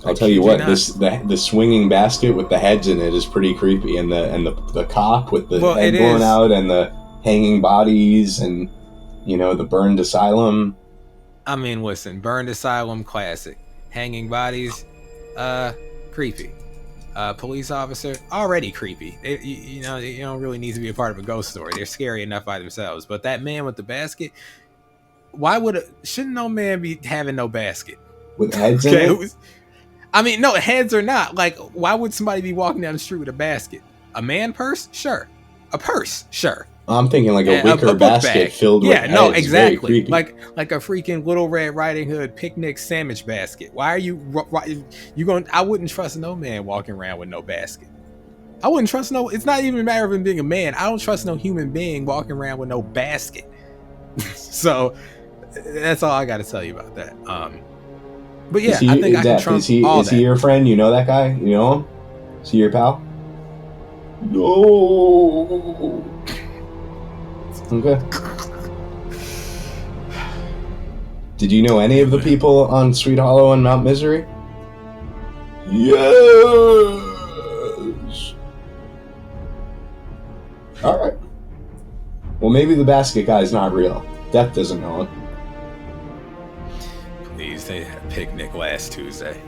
I'll tell you what. The swinging basket with the heads in it is pretty creepy, and the cop with the head blown out, and the hanging bodies, and the burned asylum. I mean, listen, burned asylum, classic. Hanging bodies, creepy. Police officer, already creepy. You don't really need to be a part of a ghost story. They're scary enough by themselves. But that man with the basket, shouldn't no man be having no basket with heads in it? I mean, no, heads or not. Like, why would somebody be walking down the street with a basket? A man purse? Sure. A purse? Sure. I'm thinking like a wicker basket filled with heads. Yeah, no, exactly. Like a freaking Little Red Riding Hood picnic sandwich basket. Why are you going? I wouldn't trust no man walking around with no basket. I wouldn't trust no. It's not even a matter of him being a man. I don't trust no human being walking around with no basket. So that's all I got to tell you about that. But yeah, I think I can trust all that. Is he your friend? You know that guy? You know him? Is he your pal? No. Okay. Did you know any of the people on Sweet Hollow and Mount Misery? Yes. All right. Well, maybe the basket guy's not real. Death doesn't know him. Please, they had a picnic last Tuesday.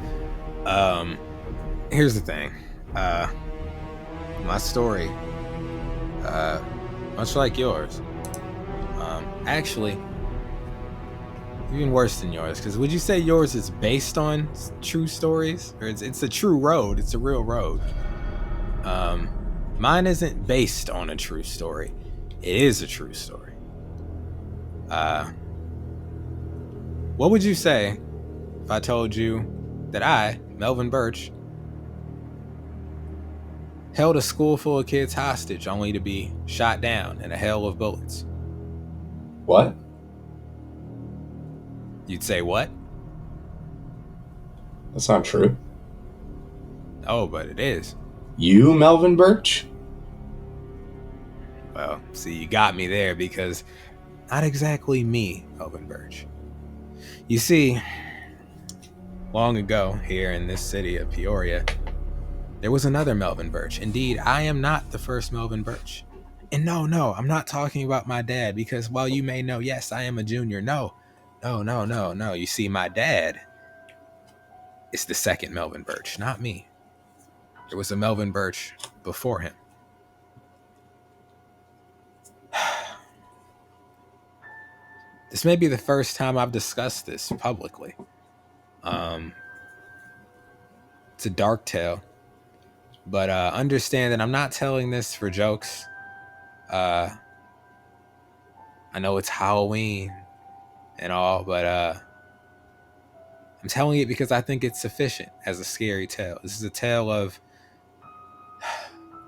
Here's the thing. My story, much like yours, actually, even worse than yours. Because would you say yours is based on true stories, or it's a true road? It's a real road. Mine isn't based on a true story. It is a true story. What would you say if I told you that I, Melvin Birch, held a school full of kids hostage only to be shot down in a hail of bullets? What? You'd say what? That's not true. Oh, but it is. You, Melvin Birch? Well, see, you got me there, because not exactly me, Melvin Birch. You see, long ago, here in this city of Peoria, there was another Melvin Birch. Indeed, I am not the first Melvin Birch. And no, I'm not talking about my dad, because while you may know, yes, I am a junior, no. You see, my dad is the second Melvin Birch, not me. there was a Melvin Birch before him. This may be the first time I've discussed this publicly. It's a dark tale, but understand that I'm not telling this for jokes. I know it's Halloween and all, but I'm telling it because I think it's sufficient as a scary tale. This is a tale of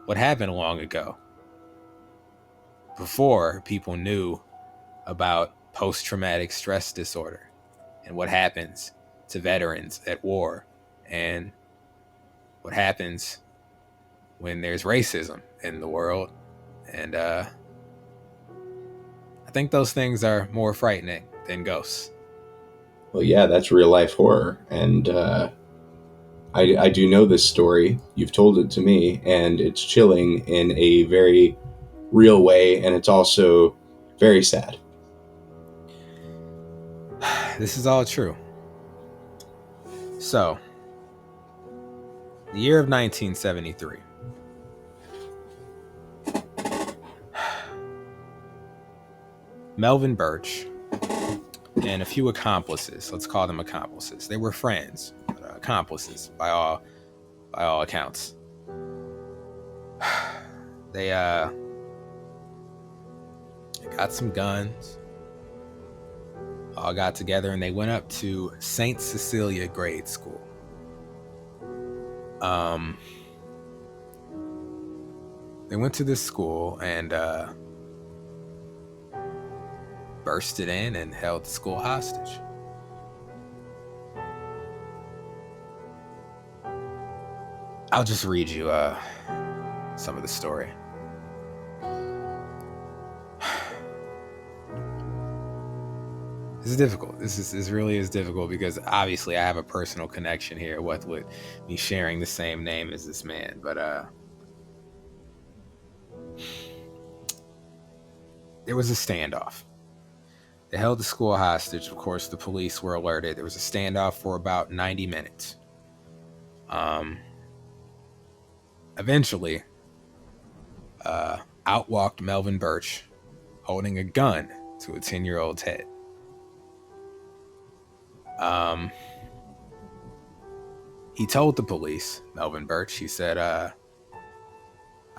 what happened long ago, before people knew about post-traumatic stress disorder and what happens to veterans at war and what happens when there's racism in the world. And I think those things are more frightening than ghosts. Well, yeah, that's real life horror. And I do know this story. You've told it to me, and it's chilling in a very real way, and it's also very sad. This is all true. So, the year of 1973. Melvin Birch and a few accomplices, let's call them accomplices. They were friends, but accomplices by all accounts. They got some guns, all got together, and they went up to St. Cecilia Grade School. They went to this school and bursted in and held the school hostage. I'll just read you some of the story. This is difficult. This really is difficult because obviously I have a personal connection here with me sharing the same name as this man. But there was a standoff. They held the school hostage. Of course, the police were alerted. There was a standoff for about 90 minutes. Eventually, out walked Melvin Birch, holding a gun to a 10-year-old's head. He told the police, Melvin Birch, he said, I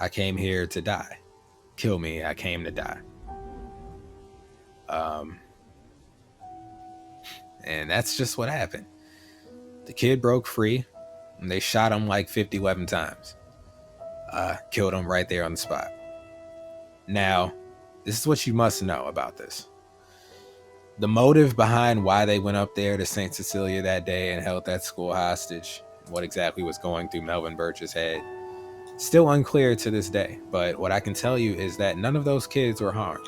came here to die. Kill me, I came to die. And that's just what happened. The kid broke free, and they shot him like 11 times. Killed him right there on the spot. Now, this is what you must know about this. The motive behind why they went up there to St. Cecilia that day and held that school hostage, what exactly was going through Melvin Birch's head, still unclear to this day. But what I can tell you is that none of those kids were harmed.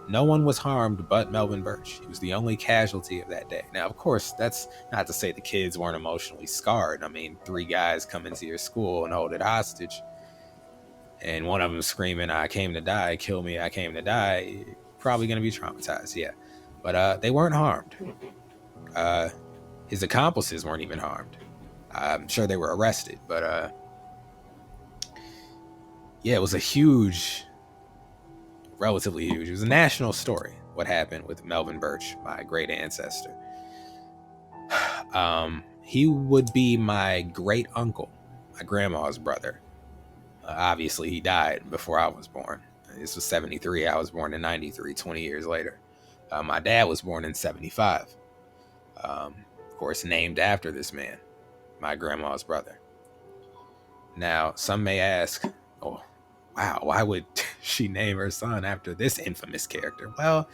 No one was harmed but Melvin Birch. He was the only casualty of that day. Now, of course, that's not to say the kids weren't emotionally scarred. I mean, 3 guys come into your school and hold it hostage, and one of them screaming, I came to die, kill me, I came to die, probably going to be traumatized, yeah. But they weren't harmed. His accomplices weren't even harmed. I'm sure they were arrested, but yeah, it was a huge, relatively huge, it was a national story, what happened with Melvin Birch, my great ancestor. He would be my great uncle, my grandma's brother. Obviously, he died before I was born. This was 73. I was born in 93, 20 years later. My dad was born in 75. Of course, named after this man, my grandma's brother. Now, some may ask, oh, wow, why would she name her son after this infamous character? Well,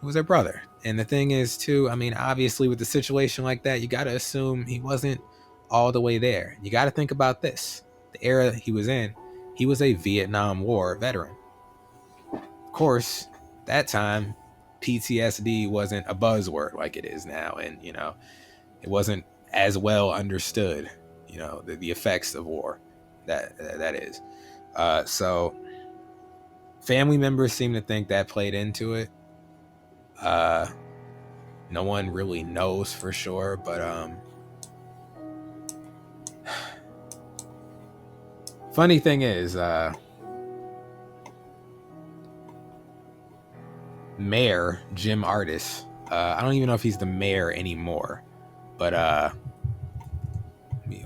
it was her brother. And the thing is, too, I mean, obviously, with a situation like that, you got to assume he wasn't all the way there. You got to think about this. The era he was in, he was a Vietnam War veteran. Of course, that time, PTSD wasn't a buzzword like it is now. And, you know, it wasn't as well understood, you know, the effects of war. That is. So family members seem to think that played into it. No one really knows for sure, but Funny thing is, Mayor Jim Artis, I don't even know if he's the mayor anymore, but let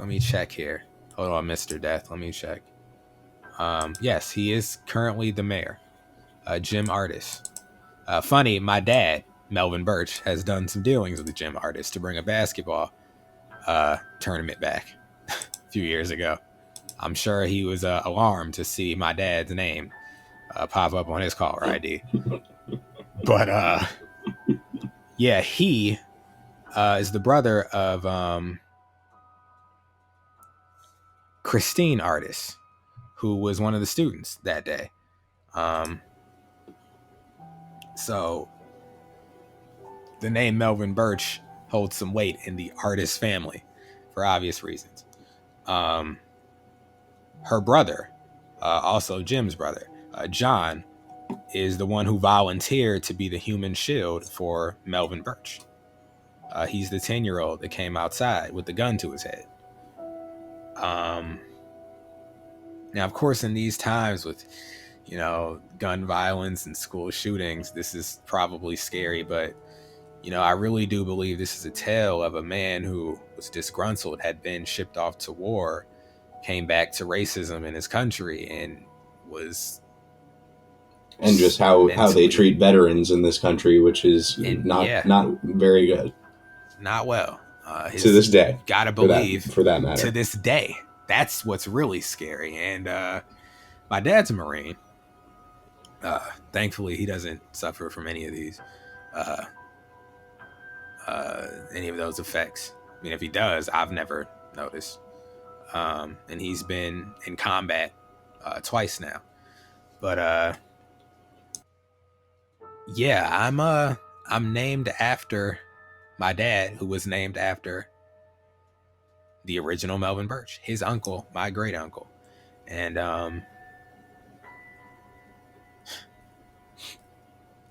me check here. Hold on, Mr. Death. Let me check. Yes, he is currently the mayor, Jim Artis. Funny, my dad, Melvin Birch, has done some dealings with Jim Artis to bring a basketball tournament back a few years ago. I'm sure he was alarmed to see my dad's name pop up on his caller ID. But yeah, he is the brother of Christine Artis, who was one of the students that day. So the name Melvin Birch holds some weight in the Artis family for obvious reasons. Her brother, also Jim's brother, John, is the one who volunteered to be the human shield for Melvin Birch. He's the 10-year-old that came outside with the gun to his head. Now, of course, in these times with, gun violence and school shootings, this is probably scary, but, I really do believe this is a tale of a man who was disgruntled, had been shipped off to war, came back to racism in his country, and was... And just how they treat veterans in this country, which is not very good. Not well. To this day. Gotta believe. For that matter. To this day. That's what's really scary. And my dad's a Marine. Thankfully, he doesn't suffer from any of these, any of those effects. I mean, if he does, I've never noticed. And he's been in combat twice now. But yeah, I'm named after my dad, who was named after the original Melvin Birch, his uncle, my great uncle. And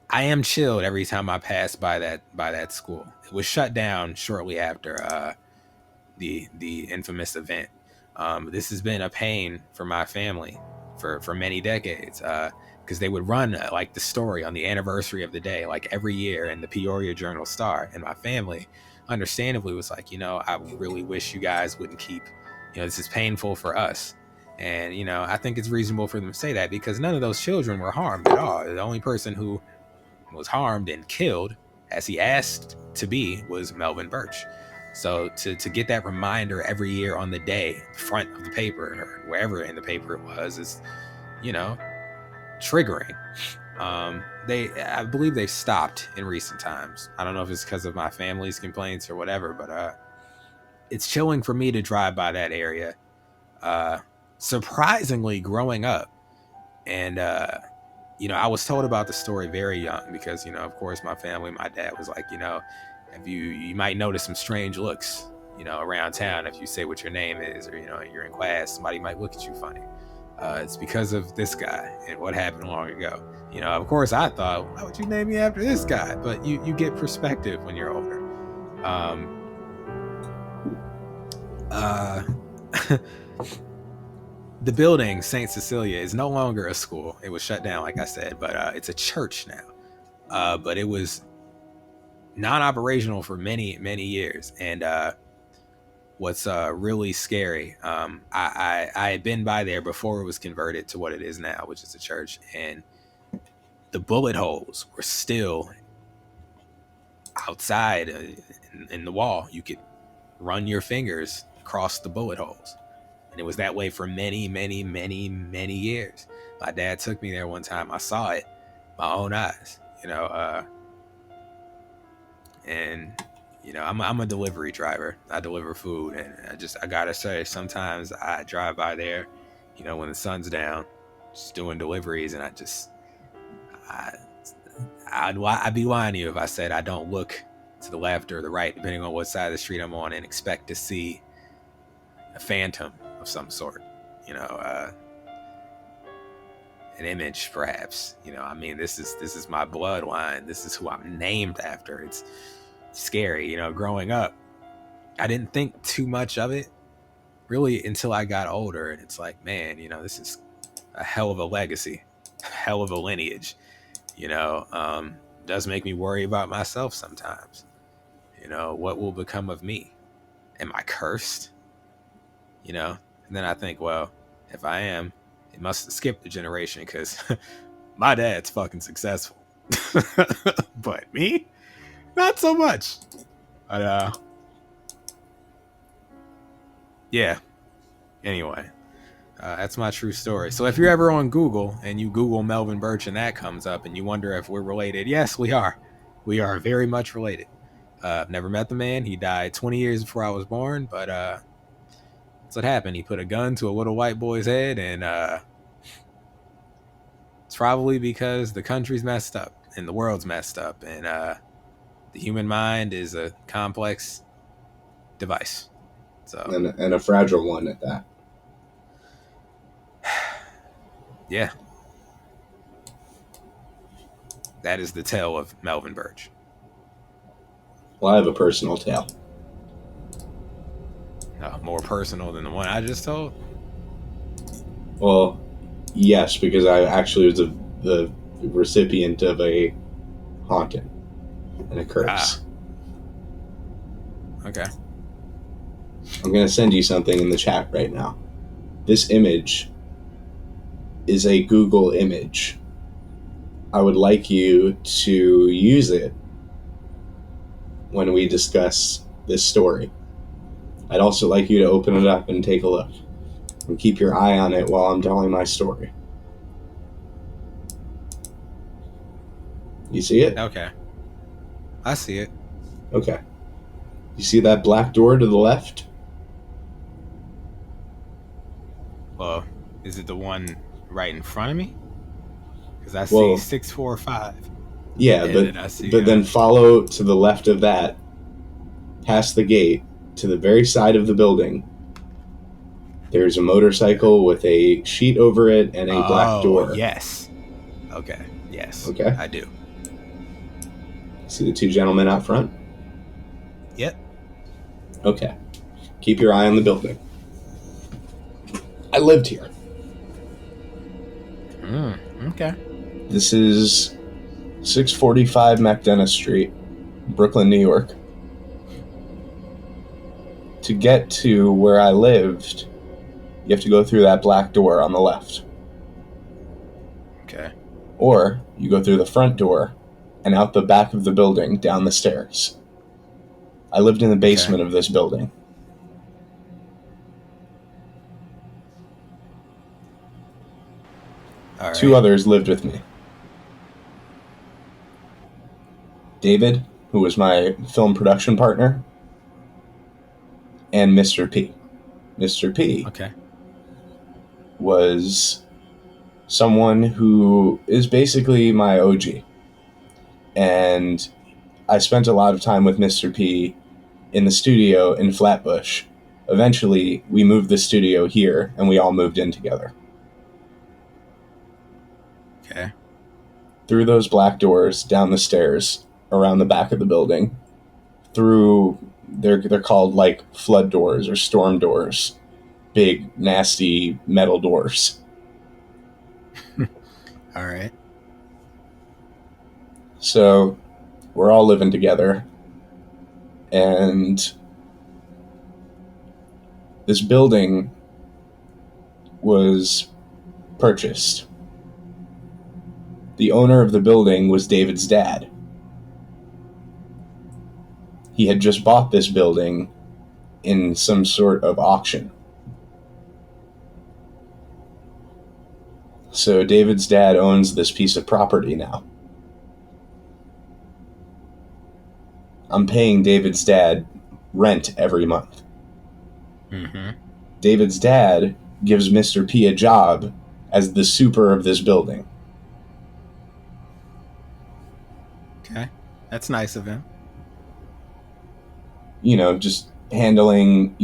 I am chilled every time I pass by that school. It was shut down shortly after the infamous event. This has been a pain for my family for many decades, because they would run like the story on the anniversary of the day, like every year in the Peoria Journal-Star, and my family understandably was like, I really wish you guys wouldn't keep, this is painful for us. And, I think it's reasonable for them to say that, because none of those children were harmed at all. The only person who was harmed and killed, as he asked to be, was Melvin Birch. So to get that reminder every year on the day, front of the paper, or wherever in the paper it was, is, triggering. I believe they've stopped in recent times. I don't know if it's because of my family's complaints or whatever, but it's chilling for me to drive by that area. Surprisingly, growing up, and I was told about the story very young, because of course my family, my dad was like, if you might notice some strange looks, around town if you say what your name is, or you're in class, somebody might look at you funny. It's because of this guy and what happened long ago. Of course I thought, why would you name me after this guy? But you get perspective when you're older. The building, St. Cecilia, is no longer a school. It was shut down, like I said, but it's a church now. But it was non-operational for many, many years. And what's really scary, I had been by there before it was converted to what it is now, which is a church, and the bullet holes were still outside in the wall. You could run your fingers across the bullet holes, and it was that way for many, many, many, many years. My dad took me there one time. I saw it with my own eyes, and I'm a delivery driver. I deliver food, and I gotta say, sometimes I drive by there, when the sun's down, just doing deliveries, and I'd be lying to you if I said I don't look to the left or the right, depending on what side of the street I'm on, and expect to see a phantom of some sort, an image, perhaps. This is my bloodline. This is who I'm named after. It's scary. Growing up, I didn't think too much of it, really until I got older. And it's like, man, this is a hell of a legacy, hell of a lineage. Does make me worry about myself sometimes. What will become of me? Am I cursed? And then I think, well, if I am, it must have skipped a generation because my dad's fucking successful. But me, not so much. But yeah. Anyway, that's my true story. So if you're ever on Google and you Google Melvin Birch and that comes up and you wonder if we're related, yes, we are. We are very much related. I've never met the man. He died 20 years before I was born, but that's what happened. He put a gun to a little white boy's head, and it's probably because the country's messed up and the world's messed up, and the human mind is a complex device. So and a fragile one at that. Yeah. That is the tale of Melvin Birch. Well, I have a personal tale. More personal than the one I just told? Well, yes, because I actually was the recipient of a haunting and a curse. Okay. I'm going to send you something in the chat right now. This image is a Google image. I would like you to use it when we discuss this story. I'd also like you to open it up and take a look. And keep your eye on it while I'm telling my story. You see it? Okay. I see it. Okay. You see that black door to the left? Well, is it the one right in front of me? Because I see 645. Yeah, but then follow to the left of that, past the gate, to the very side of the building. There's a motorcycle with a sheet over it and a black door. Yes. Okay. Yes. Okay. I do. See the two gentlemen out front? Yep. Okay. Keep your eye on the building. I lived here. Okay. This is 645 McDonough Street, Brooklyn, New York. To get to where I lived, you have to go through that black door on the left. Okay. Or you go through the front door and out the back of the building down the stairs. I lived in the basement of this building. All right. Two others lived with me. David, who was my film production partner, and Mr. P. Mr. P was someone who is basically my OG. And I spent a lot of time with Mr. P in the studio in Flatbush. Eventually, we moved the studio here, and we all moved in together. Okay. Through those black doors, down the stairs, around the back of the building, through, they're called like flood doors or storm doors. Big, nasty metal doors. All right. So, we're all living together, and this building was purchased. The owner of the building was David's dad. He had just bought this building in some sort of auction. So David's dad owns this piece of property now. I'm paying David's dad rent every month. Mm-hmm. David's dad gives Mr. P a job as the super of this building. Okay. That's nice of him. You know, just handling,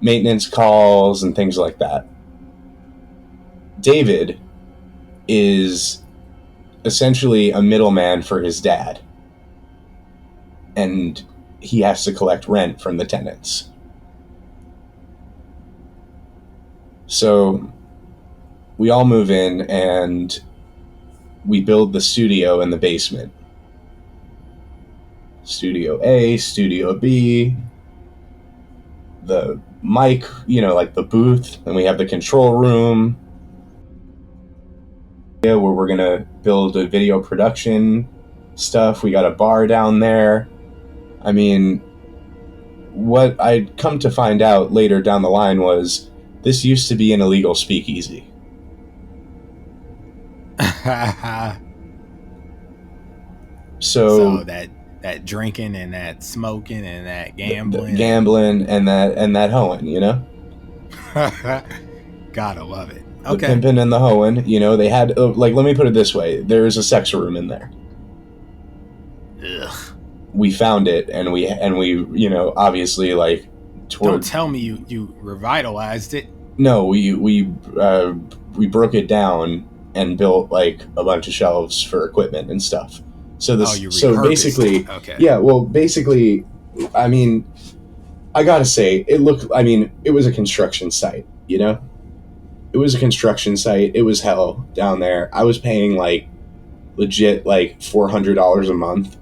maintenance calls and things like that. David is essentially a middleman for his dad. And he has to collect rent from the tenants. So we all move in and we build the studio in the basement. Studio A, Studio B, the mic, like the booth, and we have the control room where we're going to build a video production stuff. We got a bar down there. I mean, what I'd come to find out later down the line was this used to be an illegal speakeasy. So that drinking and that smoking and that gambling, and that hoeing, Gotta love it. The pimping and the hoeing, they had let me put it this way: there's a sex room in there. Ugh. We found it, and we obviously Don't tell me you revitalized it. No, we broke it down and built a bunch of shelves for equipment and stuff. So basically, okay. Yeah. Well, basically, I mean, I gotta say, it was a construction site. It was a construction site. It was hell down there. I was paying legit $400 a month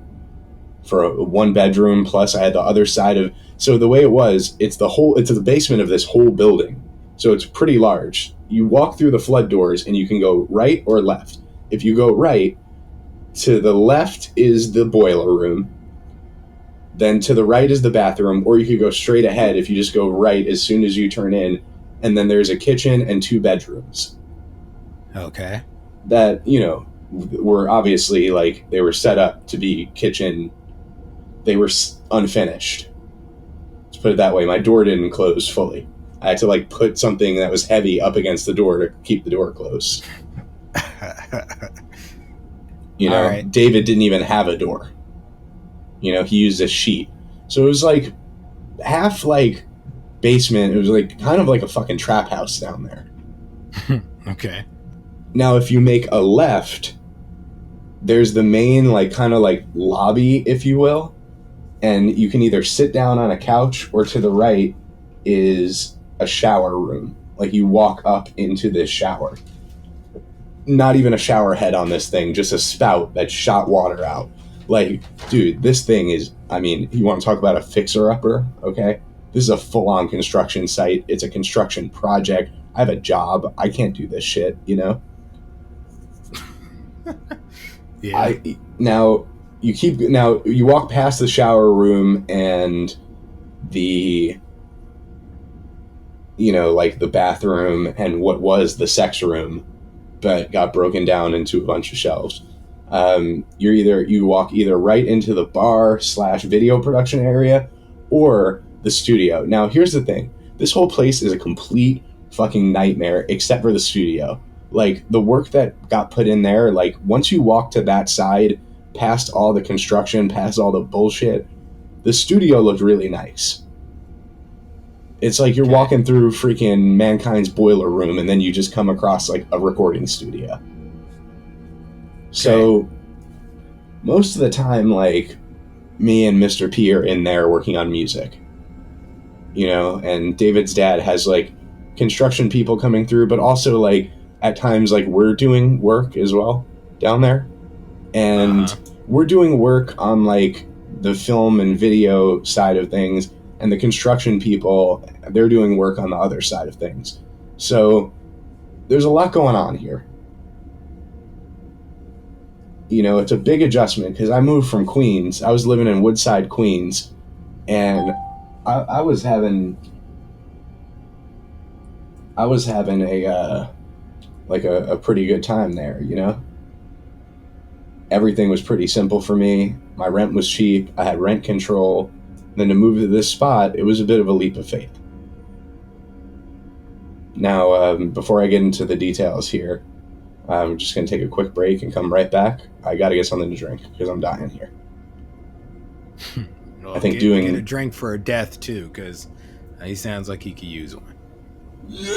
for a 1-bedroom. Plus, I had the other side of. So the way it was, it's the basement of this whole building. So it's pretty large. You walk through the flood doors and you can go right or left. If you go right, to the left is the boiler room. Then to the right is the bathroom, or you could go straight ahead if you just go right as soon as you turn in. And then there's a kitchen and 2 bedrooms. Okay. That, were obviously they were set up to be kitchen. They were unfinished. Let's put it that way. My door didn't close fully. I had to put something that was heavy up against the door to keep the door closed. Right. David didn't even have a door. He used a sheet. So it was half basement. It was kind of like a fucking trap house down there. Okay. Now, if you make a left, there's the main kind of lobby, if you will. And you can either sit down on a couch, or to the right is a shower room. You walk up into this shower. Not even a shower head on this thing, just a spout that shot water out. Dude, this thing is, you want to talk about a fixer-upper, okay? This is a full-on construction site. It's a construction project. I have a job. I can't do this shit, Yeah. Now, you walk past the shower room and the the bathroom and what was the sex room, but got broken down into a bunch of shelves. You walk either right into the bar / video production area or the studio. Now, here's the thing. This whole place is a complete fucking nightmare except for the studio. The work that got put in there, once you walk to that side, past all the construction, past all the bullshit, the studio looked really nice. It's you're walking through freaking Mankind's boiler room, and then you just come across a recording studio. So most of the time, me and Mr. P are in there working on music. And David's dad has construction people coming through, but also at times we're doing work as well down there. And we're doing work on the film and video side of things. And the construction people, they're doing work on the other side of things. So there's a lot going on here. It's a big adjustment because I moved from Queens. I was living in Woodside, Queens, and I was having a pretty good time there. Everything was pretty simple for me. My rent was cheap. I had rent control. Then to move to this spot, it was a bit of a leap of faith. Now, before I get into the details here, I'm just going to take a quick break and come right back. I got to get something to drink because I'm dying here. Well, I think get a drink for a death too, because he sounds like he could use one. Yeah.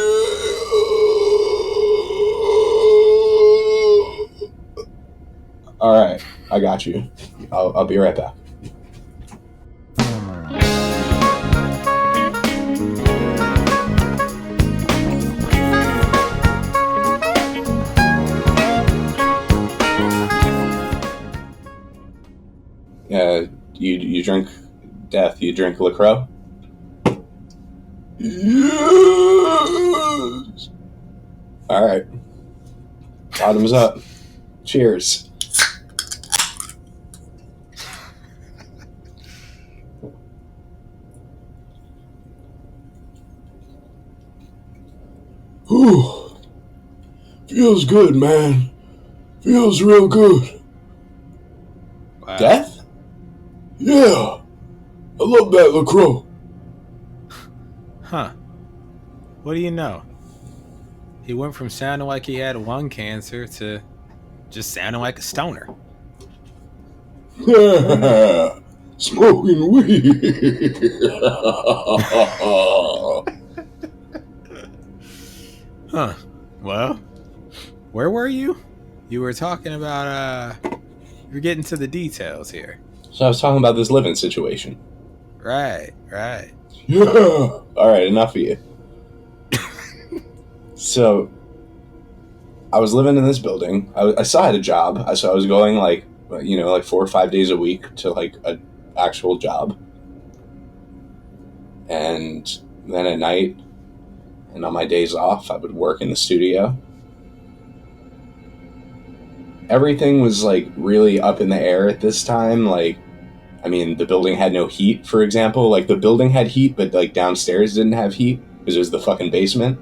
All right, I got you. I'll be right back. You drink Death, you drink LaCroix? Yes. Alright. Bottoms up. Cheers. Ooh. Feels good, man. Feels real good. Wow. Death? Yeah. I love that LaCroix. Huh. What do you know? He went from sounding like he had lung cancer to just sounding like a stoner. Smoking weed. Huh. Well, where were you? You were talking about, you're getting to the details here. So I was talking about this living situation. Right. Yeah. Alright, enough of you. So, I was living in this building. I still had a job. So I was going like 4 or 5 days a week to like an actual job. And then at night and on my days off, I would work in the studio. Everything was like really up in the air at this time. Like, I mean, the building had no heat, for example. Like, the building had heat, but like downstairs didn't have heat because it was the fucking basement.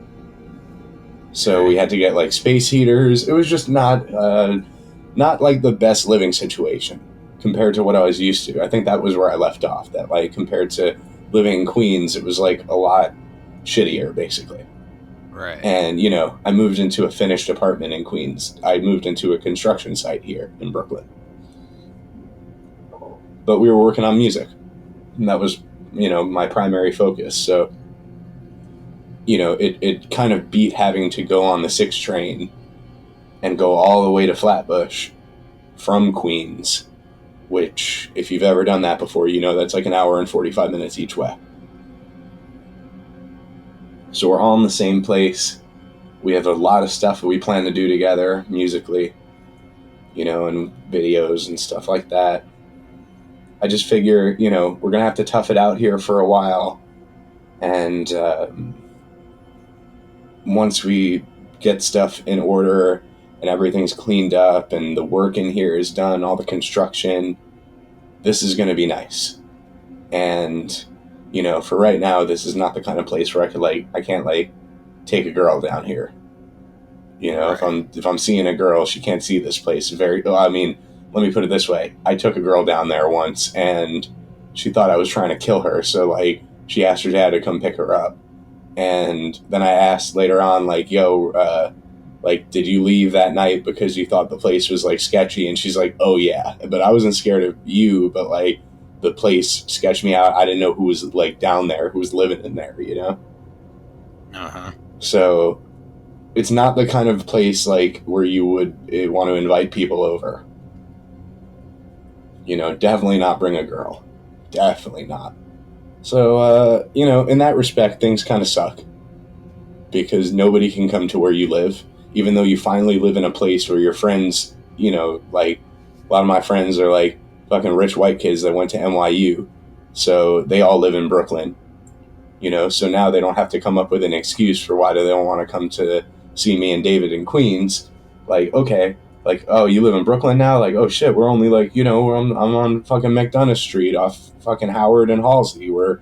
So we had to get like space heaters. It was just not like the best living situation compared to what I was used to. I think that was where I left off. That like compared to living in Queens, it was like a lot shittier, basically. Right. And I moved into a finished apartment in Queens. I moved into a construction site here in Brooklyn. But we were working on music, and that was my primary focus. So it kind of beat having to go on the 6 train and go all the way to Flatbush from Queens, which, if you've ever done that before, that's like an hour and 45 minutes each way. So we're all in the same place. We have a lot of stuff that we plan to do together musically, and videos and stuff like that. I just figure, we're going to have to tough it out here for a while. And once we get stuff in order and everything's cleaned up and the work in here is done, all the construction, this is going to be nice. And, for right now, this is not the kind of place where I can't take a girl down here. Right. If I'm seeing a girl, she can't see this place. Let me put it this way. I took a girl down there once and she thought I was trying to kill her. So she asked her dad to come pick her up. And then I asked later on, did you leave that night because you thought the place was sketchy? And she's like, oh yeah, but I wasn't scared of you, but the place sketched me out. I didn't know who was down there, who was living in there, Uh-huh. So it's not the kind of place where you would want to invite people over. Definitely not bring a girl. Definitely not. So, in that respect, things kind of suck. Because nobody can come to where you live. Even though you finally live in a place where your friends, a lot of my friends are fucking rich white kids that went to NYU. So they all live in Brooklyn. So now they don't have to come up with an excuse for why they don't want to come to see me and David in Queens. Okay. Oh, you live in Brooklyn now? Oh shit, we're only I'm on fucking McDonough Street off fucking Howard and Halsey. We're,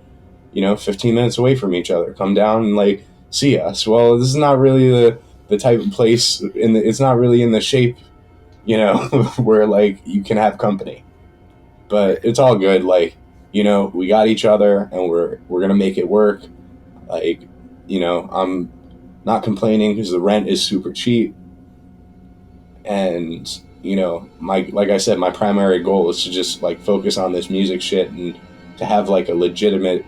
15 minutes away from each other. Come down and see us. Well, this is not really the type of place it's not really in the shape, where you can have company. But it's all good. We got each other and we're going to make it work. I'm not complaining because the rent is super cheap. And, like I said, my primary goal is to just focus on this music shit and to have a legitimate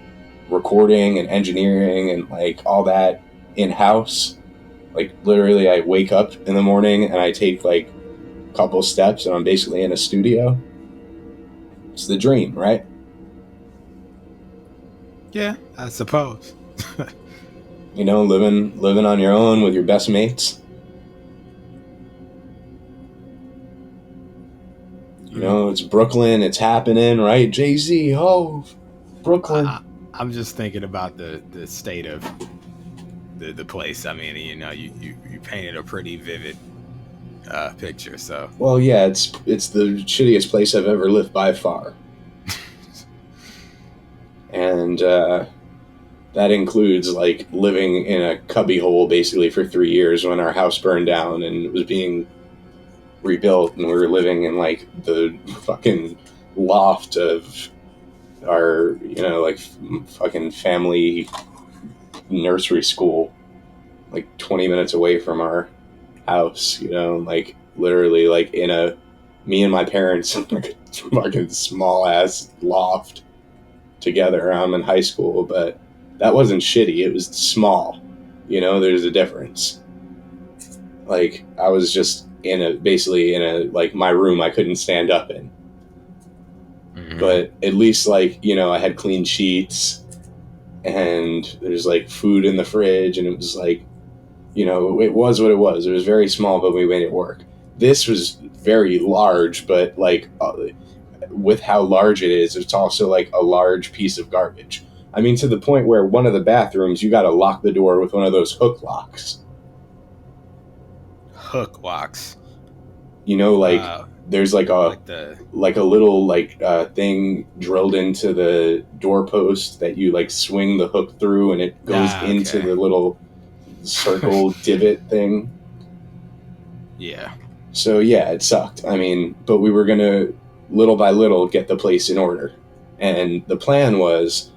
recording and engineering and all that in-house. Literally I wake up in the morning and I take a couple steps and I'm basically in a studio. It's the dream, right? Yeah, I suppose. Living on your own with your best mates. know, it's Brooklyn, it's happening, right? Jay-Z, Brooklyn. I'm just thinking about the state of the place. I mean, you know, you painted a pretty vivid picture. So, well, yeah, it's the shittiest place I've ever lived by far, and that includes like living in a cubbyhole basically for 3 years when our house burned down and it was being rebuilt, and we were living in like the fucking loft of our, you know, like fucking family nursery school, like 20 minutes away from our house, you know, like literally like me and my parents in like a fucking small ass loft together. I'm in high school, but that wasn't shitty. It was small, you know, there's a difference. Like I was just basically in a, like my room I couldn't stand up in. Mm-hmm. But at least like, you know, I had clean sheets and there's like food in the fridge, and it was like, you know, it was what it was. It was very small, but we made it work. This was very large, but like with how large it is, it's also like a large piece of garbage. I mean, to the point where one of the bathrooms, you got to lock the door with one of those hook locks. Hook locks. You know, like there's like a little like thing drilled into the doorpost that you like swing the hook through, and it goes into the little circle divot thing. Yeah. So yeah, it sucked. I mean, but we were gonna little by little get the place in order, and the plan was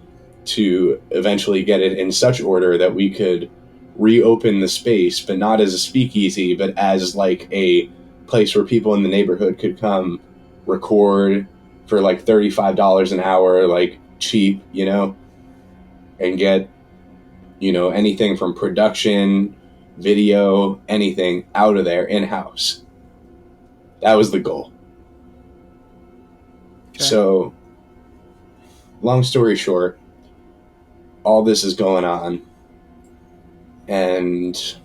to eventually get it in such order that we could reopen the space, but not as a speakeasy, but as like a place where people in the neighborhood could come record for like $35 an hour, like cheap, you know, and get, you know, anything from production, video, anything out of there in-house. That was the goal. Okay. So, long story short, all this is going on, and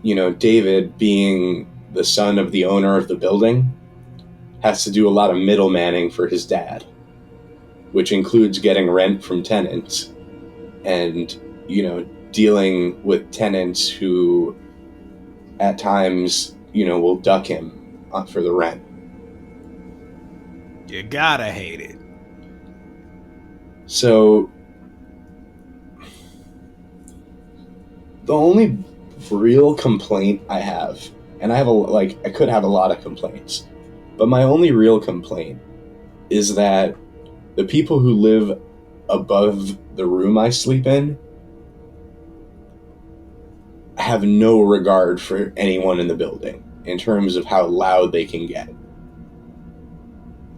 you know, David, being the son of the owner of the building, has to do a lot of middlemaning for his dad, which includes getting rent from tenants and, you know, dealing with tenants who at times, you know, will duck him for the rent. You gotta hate it. So the only real complaint I have, and I could have a lot of complaints, but my only real complaint is that the people who live above the room I sleep in have no regard for anyone in the building in terms of how loud they can get.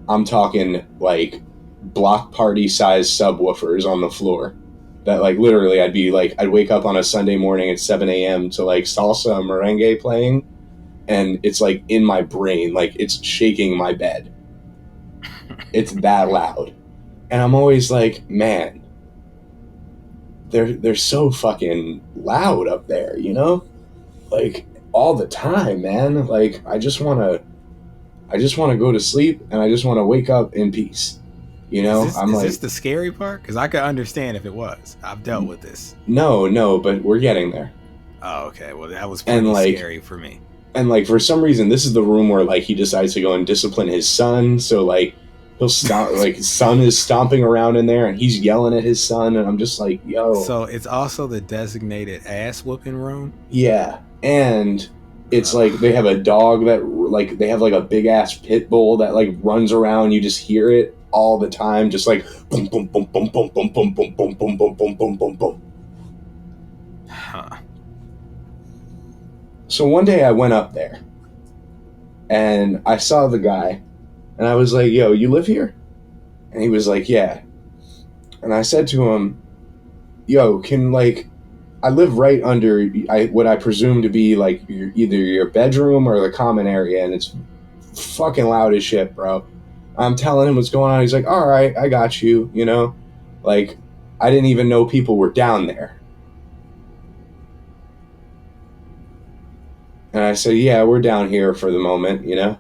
I'm talking like block party size subwoofers on the floor. That like literally I'd wake up on a Sunday morning at 7 a.m. to like salsa and merengue playing, and it's like in my brain, like it's shaking my bed. It's that loud. And I'm always like, man, they're so fucking loud up there, you know? Like all the time, man. Like I just wanna go to sleep, and I just wanna wake up in peace. You know, is this the scary part? Because I could understand if it was. I've dealt with this. No, but we're getting there. Oh, okay. Well, that was pretty scary for me. And like for some reason, this is the room where like he decides to go and discipline his son. So like he'll stomp, like his son is stomping around in there, and he's yelling at his son, and I'm just like, yo. So it's also the designated ass whooping room. Yeah, and it's like they have a dog that like they have like a big ass pit bull that like runs around. You just hear it all the time, just like boom, boom, boom, boom, boom, boom, boom, boom, boom, boom, boom, boom, boom, boom, boom. Huh. So one day I went up there, and I saw the guy, and I was like, "Yo, you live here?" And he was like, "Yeah." And I said to him, "Yo, can like, I live right under what I presume to be like either your bedroom or the common area, and it's fucking loud as shit, bro." I'm telling him what's going on. He's like, all right, I got you, you know? Like, I didn't even know people were down there. And I said, yeah, we're down here for the moment, you know?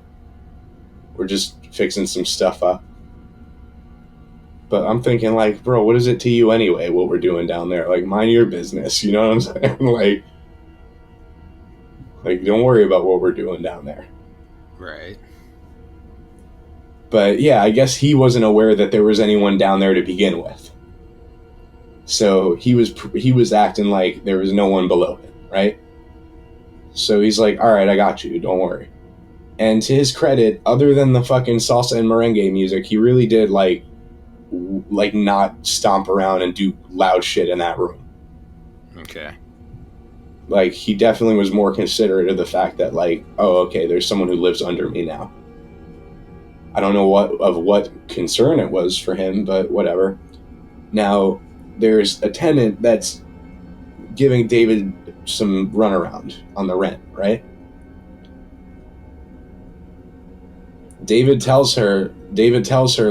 We're just fixing some stuff up. But I'm thinking, like, bro, what is it to you anyway, what we're doing down there? Like, mind your business, you know what I'm saying? Like, don't worry about what we're doing down there. Right. But yeah, I guess he wasn't aware that there was anyone down there to begin with. So he was acting like there was no one below him, right? So he's like, all right, I got you, don't worry. And to his credit, other than the fucking salsa and merengue music, he really did like not stomp around and do loud shit in that room. Okay. Like, he definitely was more considerate of the fact that, like, oh, okay, there's someone who lives under me now. I don't know what concern it was for him, but whatever. Now, there's a tenant that's giving David some runaround on the rent, right? David tells her,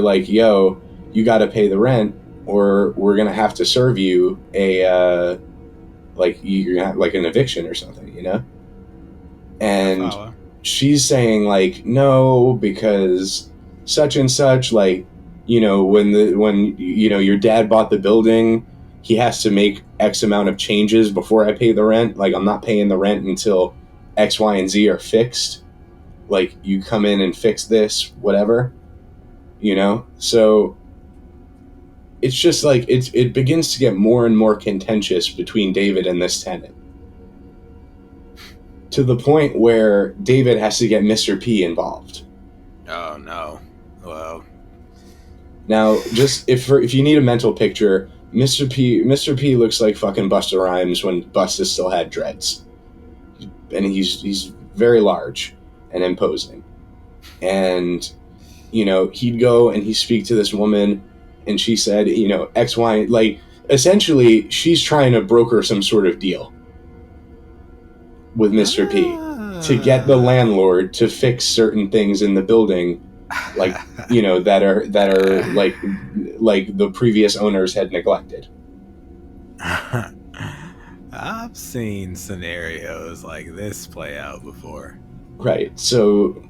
like, yo, you got to pay the rent, or we're gonna have to serve you a like you're gonna have, like, an eviction or something, you know? And she's saying, like, no, because such and such, like, you know, when you know your dad bought the building, he has to make X amount of changes before I pay the rent. Like, I'm not paying the rent until X, Y, and Z are fixed. Like, you come in and fix this, whatever, you know? So it's just like it begins to get more and more contentious between David and this tenant, to the point where David has to get Mr. P involved. Oh no. Well, now, just if you need a mental picture, Mr. P looks like fucking Busta Rhymes when Busta still had dreads, and he's very large and imposing, and you know, he'd go and he'd speak to this woman, and she said, you know, X, Y, like, essentially, she's trying to broker some sort of deal with Mr. P to get the landlord to fix certain things in the building, like, you know, that are like the previous owners had neglected. I've seen scenarios like this play out before. Right. So,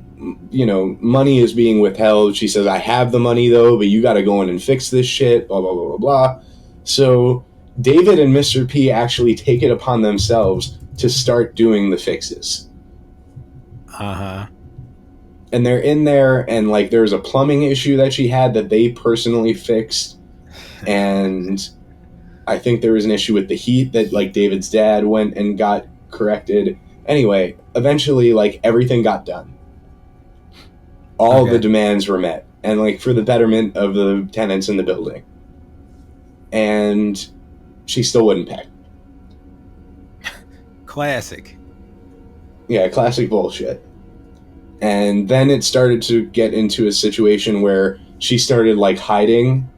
you know, money is being withheld. She says, I have the money, though, but you got to go in and fix this shit, blah, blah, blah, blah, blah. So David and Mr. P actually take it upon themselves to start doing the fixes. Uh-huh. And they're in there, and, like, there's a plumbing issue that she had that they personally fixed. And I think there was an issue with the heat that, like, David's dad went and got corrected. Anyway, eventually, like, everything got done. All the demands were met, and, like, for the betterment of the tenants in the building. And she still wouldn't pay. Classic. Yeah, classic bullshit. And then it started to get into a situation where she started, like, hiding,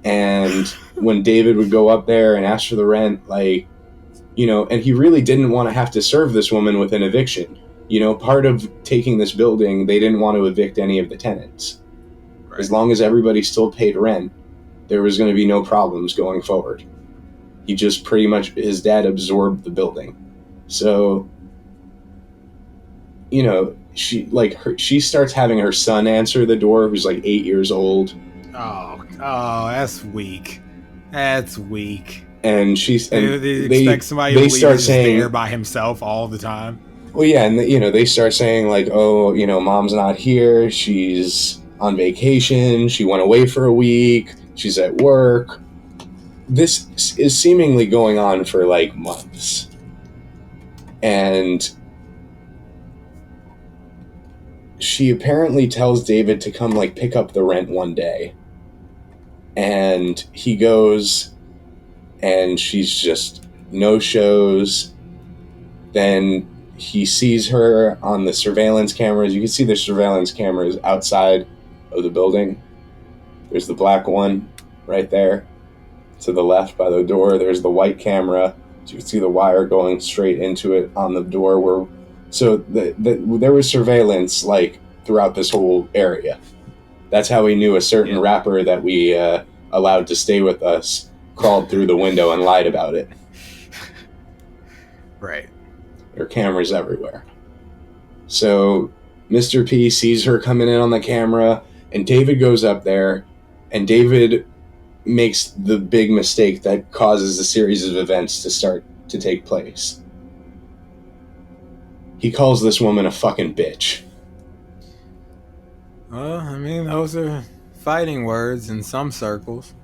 and when David would go up there and ask for the rent, like, you know, and he really didn't want to have to serve this woman with an eviction. You know, part of taking this building, they didn't want to evict any of the tenants. Right. As long as everybody still paid rent, there was going to be no problems going forward. He just pretty much, his dad absorbed the building. So, you know, she starts having her son answer the door, who's like 8 years old. Oh, that's weak. That's weak. And they expect somebody to start saying there by himself all the time. Well, yeah, and you know, they start saying, like, oh, you know, mom's not here, she's on vacation, she went away for a week, she's at work. This is seemingly going on for, like, months. And she apparently tells David to come, like, pick up the rent one day. And he goes, and she's just no shows. Then he sees her on the surveillance cameras. You can see the surveillance cameras outside of the building. There's the black one right there to the left by the door. There's the white camera. So you can see the wire going straight into it on the door. So there was surveillance, like, throughout this whole area. That's how we knew a certain rapper that we allowed to stay with us crawled through the window and lied about it. Right. There are cameras everywhere. So Mr. P sees her coming in on the camera, and David goes up there, and David makes the big mistake that causes a series of events to start to take place. He calls this woman a fucking bitch. Well, I mean, those are fighting words in some circles.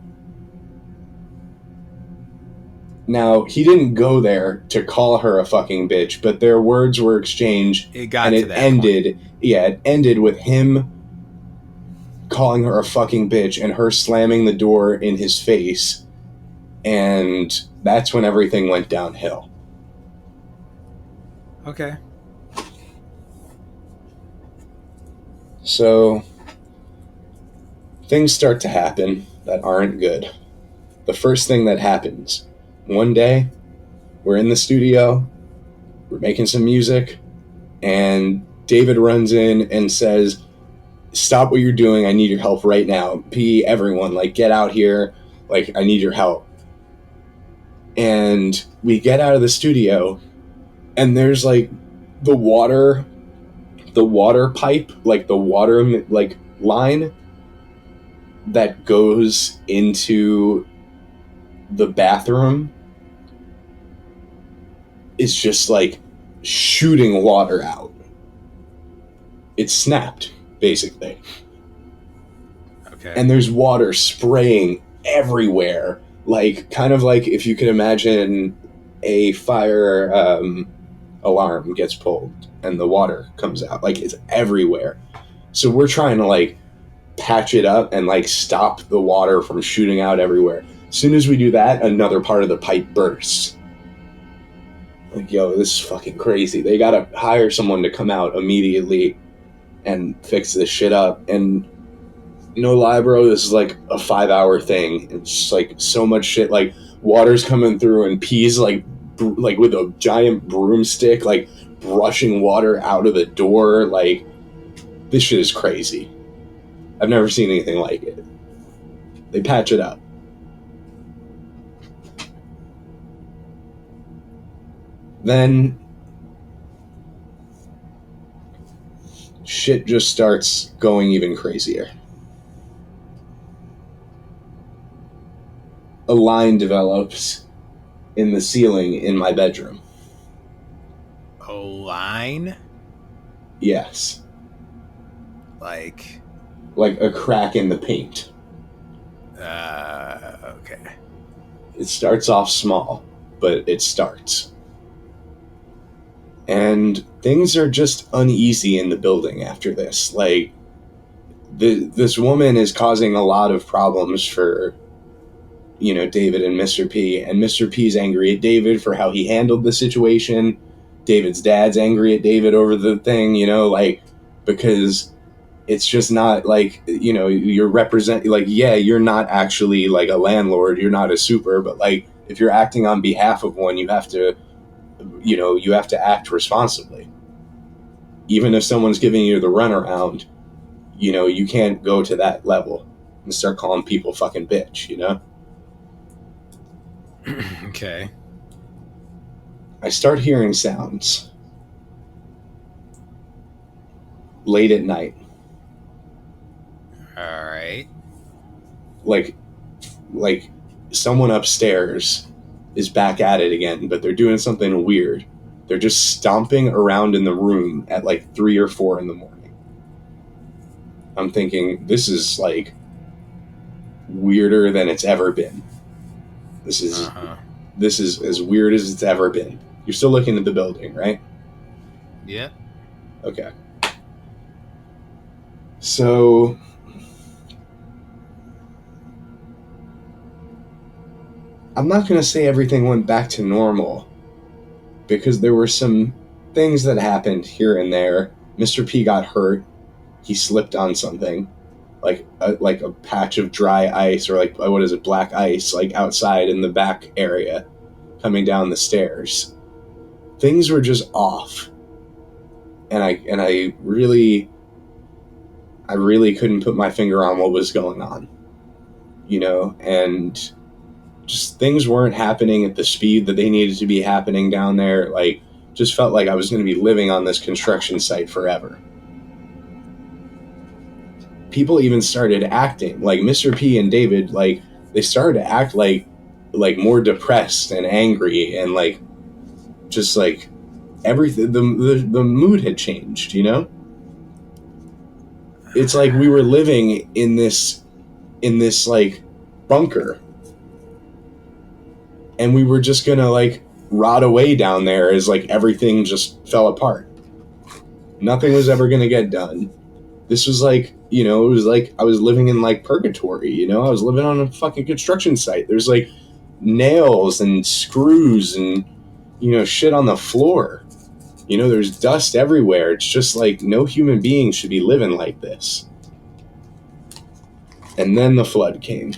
Now, he didn't go there to call her a fucking bitch, but their words were exchanged, It got and to it that ended. point. Yeah, it ended with him calling her a fucking bitch and her slamming the door in his face, and that's when everything went downhill. Okay. So, things start to happen that aren't good. The first thing that happens, one day, we're in the studio, we're making some music, and David runs in and says, "Stop what you're doing, I need your help right now. P, everyone, like, get out here, like, I need your help." And we get out of the studio, and there's, like, the water pipe, like, the water, like, line that goes into the bathroom is just, like, shooting water out. It's snapped, basically. Okay. And there's water spraying everywhere, like, kind of like if you could imagine a fire alarm gets pulled and the water comes out, like, it's everywhere. So we're trying to, like, patch it up and, like, stop the water from shooting out everywhere. As soon as we do that, another part of the pipe bursts. Like, yo, this is fucking crazy. They gotta hire someone to come out immediately and fix this shit up. And no lie, bro, this is like a 5-hour thing. It's just, like, so much shit. Like, water's coming through and P's like with a giant broomstick, like, brushing water out of the door. Like, this shit is crazy. I've never seen anything like it. They patch it up. Then shit just starts going even crazier. A line develops in the ceiling in my bedroom. A line? Yes. Like a crack in the paint. okay. It starts off small, but it starts. And things are just uneasy in the building after this. Like, this woman is causing a lot of problems for, you know, David and Mr. P. And Mr. P's angry at David for how he handled the situation. David's dad's angry at David over the thing, you know, like, because it's just not, like, you know, you're like, yeah, you're not actually, like, a landlord, you're not a super, but, like, if you're acting on behalf of one, you have to act responsibly. Even if someone's giving you the runaround, you know, you can't go to that level and start calling people fucking bitch, you know? Okay. I start hearing sounds late at night. All right. Like someone upstairs is back at it again, but they're doing something weird. They're just stomping around in the room at like 3 or 4 in the morning. I'm thinking, this is, like, weirder than it's ever been. This is as weird as it's ever been. You're still looking at the building, right? Yeah. Okay. So I'm not going to say everything went back to normal, because there were some things that happened here and there. Mr. P got hurt. He slipped on something, like a patch of dry ice, or, like, what is it, black ice, like, outside in the back area, coming down the stairs. Things were just off, and I really couldn't put my finger on what was going on, you know, and just things weren't happening at the speed that they needed to be happening down there. Like, just felt like I was going to be living on this construction site forever. people even started acting like Mr. P and David, like they started to act like more depressed and angry, and like just like everything, the mood had changed, you know? It's like we were living in this like bunker, and we were just gonna like rot away down there as like everything just fell apart. Nothing was ever gonna get done. This was like, you know, it was like I was living in like purgatory, you know? I was living on a fucking construction site. There's like nails and screws and, you know, shit on the floor. You know, there's dust everywhere. It's just like no human being should be living like this. And then the flood came.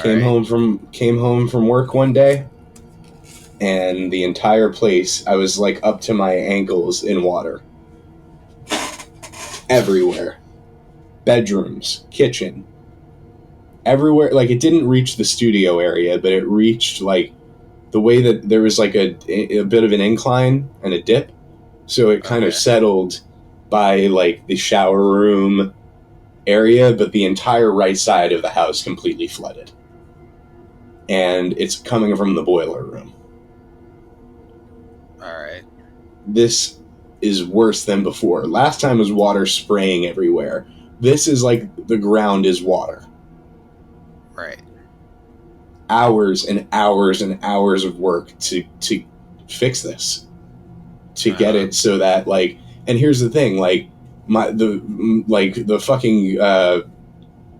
Came home from work one day, and the entire place, I was like up to my ankles in water. Everywhere. Bedrooms, kitchen. Everywhere. Like, it didn't reach the studio area, but it reached like the way that there was like a bit of an incline and a dip. So it kind of settled by like the shower room area, but the entire right side of the house completely flooded. And it's coming from the boiler room. Alright. This is worse than before. Last time was water spraying everywhere. This is like the ground is water. Right. Hours and hours and hours of work to fix this. To get it so that like, and here's the thing, like the fucking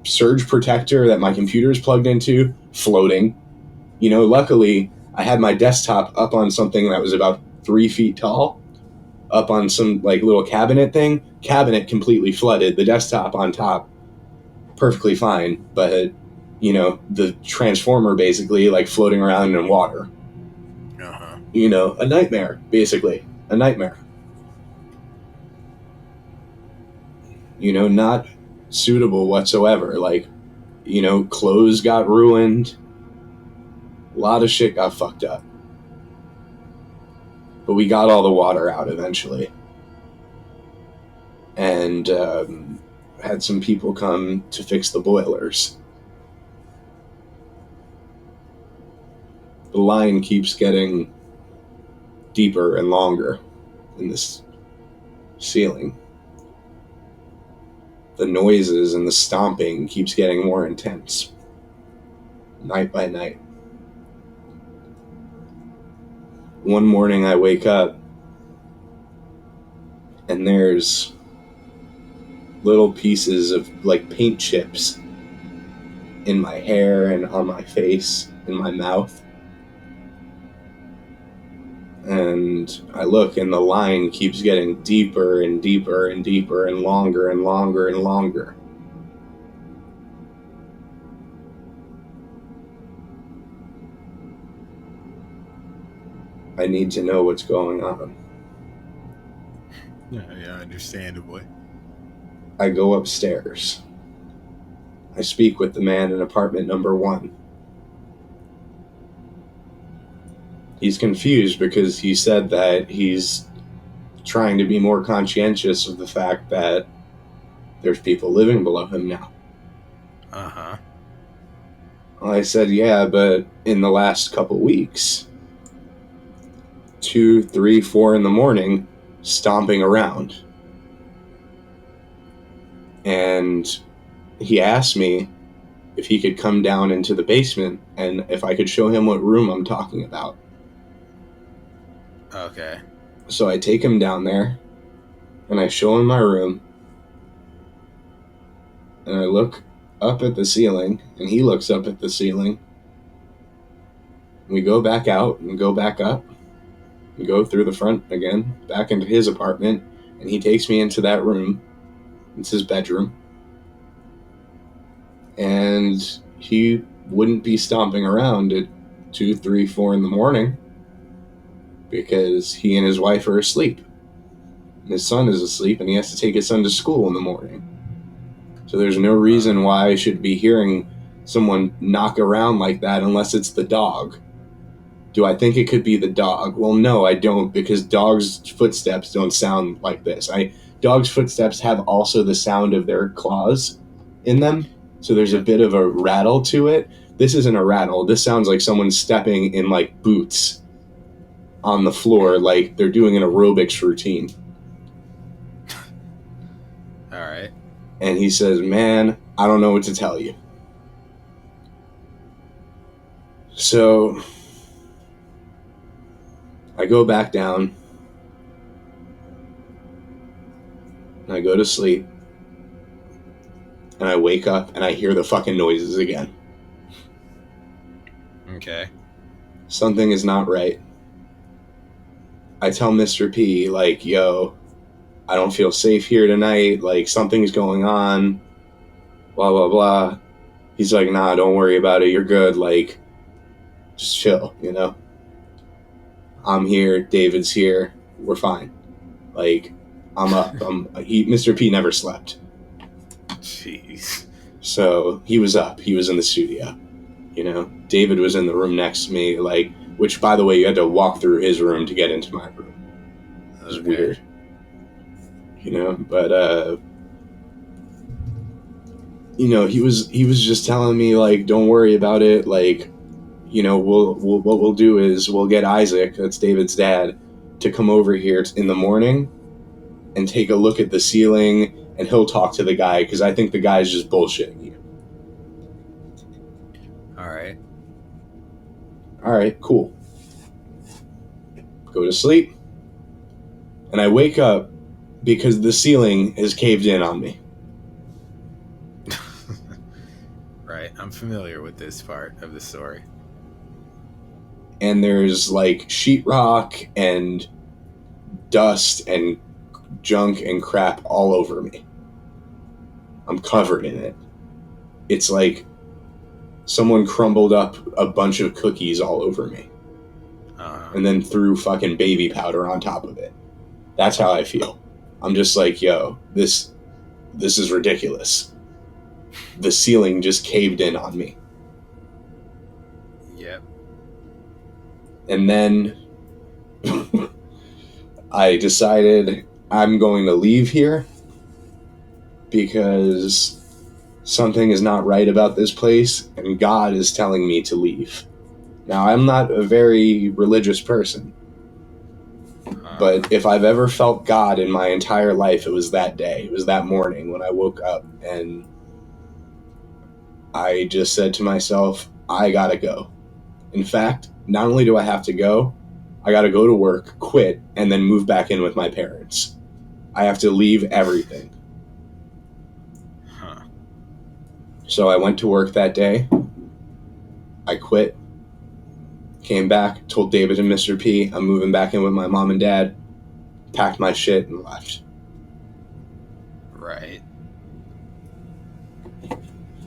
surge protector that my computer is plugged into, floating. You know, luckily I had my desktop up on something that was about 3 feet tall, up on some like little cabinet thing. Cabinet completely flooded. The desktop on top, perfectly fine, but you know, the transformer basically like floating around in water. You know, a nightmare, basically. A nightmare. You know, not suitable whatsoever. Like, you know, clothes got ruined. A lot of shit got fucked up. But we got all the water out eventually. And had some people come to fix the boilers. The line keeps getting deeper and longer in this ceiling. The noises and the stomping keeps getting more intense. Night by night. One morning I wake up and there's little pieces of like paint chips in my hair and on my face, in my mouth. And I look and the line keeps getting deeper and deeper and deeper and longer and longer and longer. I need to know what's going on. Yeah, understandably. I go upstairs. I speak with the man in apartment number 1. He's confused because he said that he's trying to be more conscientious of the fact that there's people living below him now. Well, I said, yeah, but in the last couple weeks, 2, 3, 4 in the morning, stomping around. And he asked me if he could come down into the basement and if I could show him what room I'm talking about. Okay. So I take him down there, and I show him my room, and I look up at the ceiling, and he looks up at the ceiling. We go back out and go back up, and go through the front again, back into his apartment, and he takes me into that room. It's his bedroom. And he wouldn't be stomping around at 2, 3, 4 in the morning. Because he and his wife are asleep. And his son is asleep, and he has to take his son to school in the morning. So there's no reason why I should be hearing someone knock around like that unless it's the dog. Do I think it could be the dog? Well, no, I don't, because dogs' footsteps don't sound like this. Dogs' footsteps have also the sound of their claws in them, so there's a bit of a rattle to it. This isn't a rattle. This sounds like someone stepping in, like, boots on the floor, like they're doing an aerobics routine. All right. And he says, man, I don't know what to tell you. So I go back down. And I go to sleep. And I wake up and I hear the fucking noises again. Okay. Something is not right. I tell Mr. P, like, yo, I don't feel safe here tonight. Like, something's going on. Blah, blah, blah. He's like, nah, don't worry about it. You're good. Like, just chill, you know? I'm here. David's here. We're fine. Like, I'm up. Mr. P never slept. Jeez. So he was up. He was in the studio. You know? David was in the room next to me, like, which, by the way, you had to walk through his room to get into my room. It was weird. You know? But, you know, he was just telling me, like, don't worry about it. Like, you know, what we'll do is we'll get Isaac, that's David's dad, to come over here in the morning and take a look at the ceiling, and he'll talk to the guy, because I think the guy's just bullshitting you. All right, cool. Go to sleep. And I wake up because the ceiling has caved in on me. Right, I'm familiar with this part of the story. And there's like sheetrock and dust and junk and crap all over me. I'm covered in it. It's like someone crumbled up a bunch of cookies all over me. And then threw fucking baby powder on top of it. That's how I feel. I'm just like, yo, this is ridiculous. The ceiling just caved in on me. Yep. And then I decided I'm going to leave here because something is not right about this place, and God is telling me to leave. Now, I'm not a very religious person, but if I've ever felt God in my entire life, it was that day. It was that morning when I woke up, and I just said to myself, I gotta go. In fact, not only do I have to go, I gotta go to work, quit, and then move back in with my parents. I have to leave everything. So I went to work that day. I quit. Came back, told David and Mr. P I'm moving back in with my mom and dad. Packed my shit and left. Right.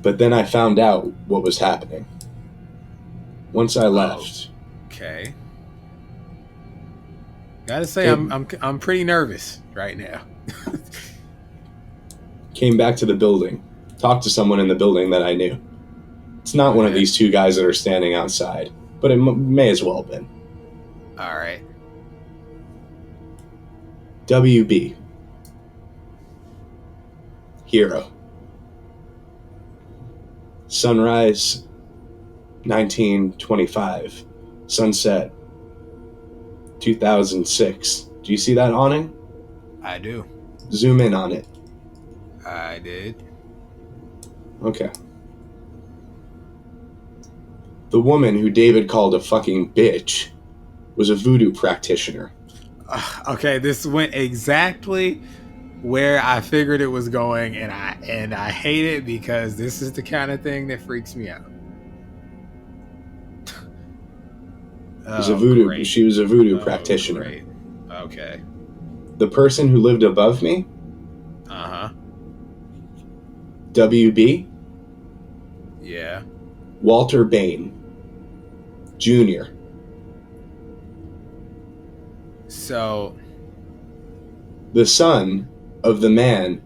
But then I found out what was happening. Once I left. Okay. Gotta say, I'm pretty nervous right now. Came back to the building. Talked to someone in the building that I knew. It's not one of these two guys that are standing outside, but it may as well have been. All right. WB. Hero. Sunrise, 1925. Sunset, 2006. Do you see that awning? I do. Zoom in on it. I did. Okay. The woman who David called a fucking bitch was a voodoo practitioner. Okay, this went exactly where I figured it was going, and I hate it because this is the kind of thing that freaks me out. She was a voodoo practitioner. Great. Okay. The person who lived above me? Uh-huh. WB? Yeah. Walter Bain Jr. So, the son of the man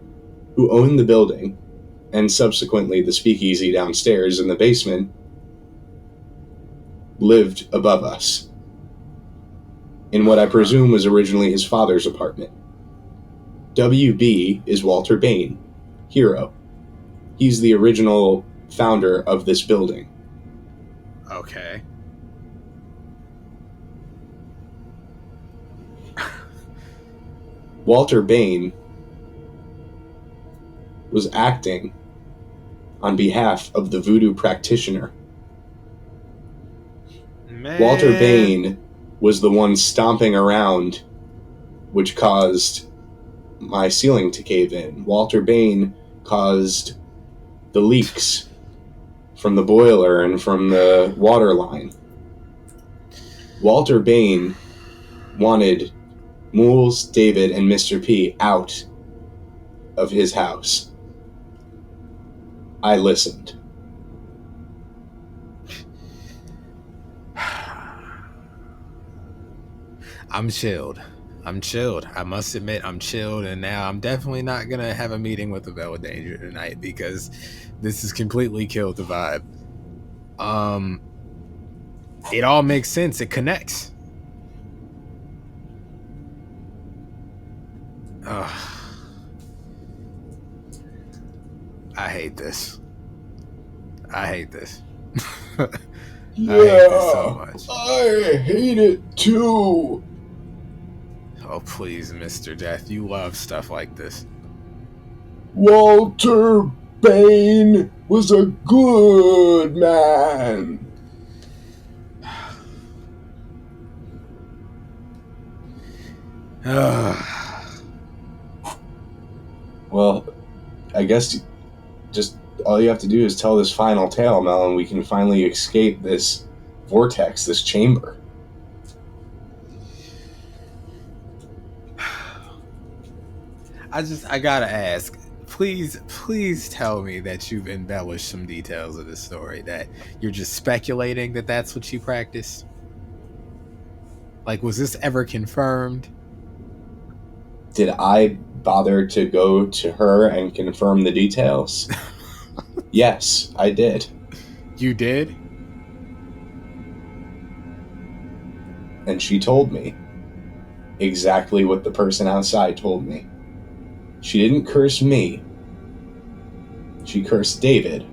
who owned the building and subsequently the speakeasy downstairs in the basement lived above us. in what I presume was originally his father's apartment. WB is Walter Bain, hero. He's the original founder of this building. Okay. Walter Bain was acting on behalf of the voodoo practitioner. Man. Walter Bain was the one stomping around, which caused my ceiling to cave in. Walter Bain caused the leaks from the boiler and from the water line. Walter Bain wanted Moulz, David, and Mr. P out of his house. I listened. I'm chilled. I must admit, I'm chilled, and now I'm definitely not gonna have a meeting with the Bell of Danger tonight because this has completely killed the vibe. It all makes sense. It connects. I hate this. I hate this. Yeah, I hate this so much. I hate it too. Oh, please, Mr. Death. You love stuff like this. Walter Bain was a good man. Well, I guess just all you have to do is tell this final tale, Mel, and we can finally escape this vortex, this chamber. I gotta ask. Please tell me that you've embellished some details of the story, that you're just speculating that that's what you practiced. Like, was this ever confirmed? Did I bother to go to her and confirm the details? Yes, I did. You did? And she told me exactly what the person outside told me. She didn't curse me. She cursed David.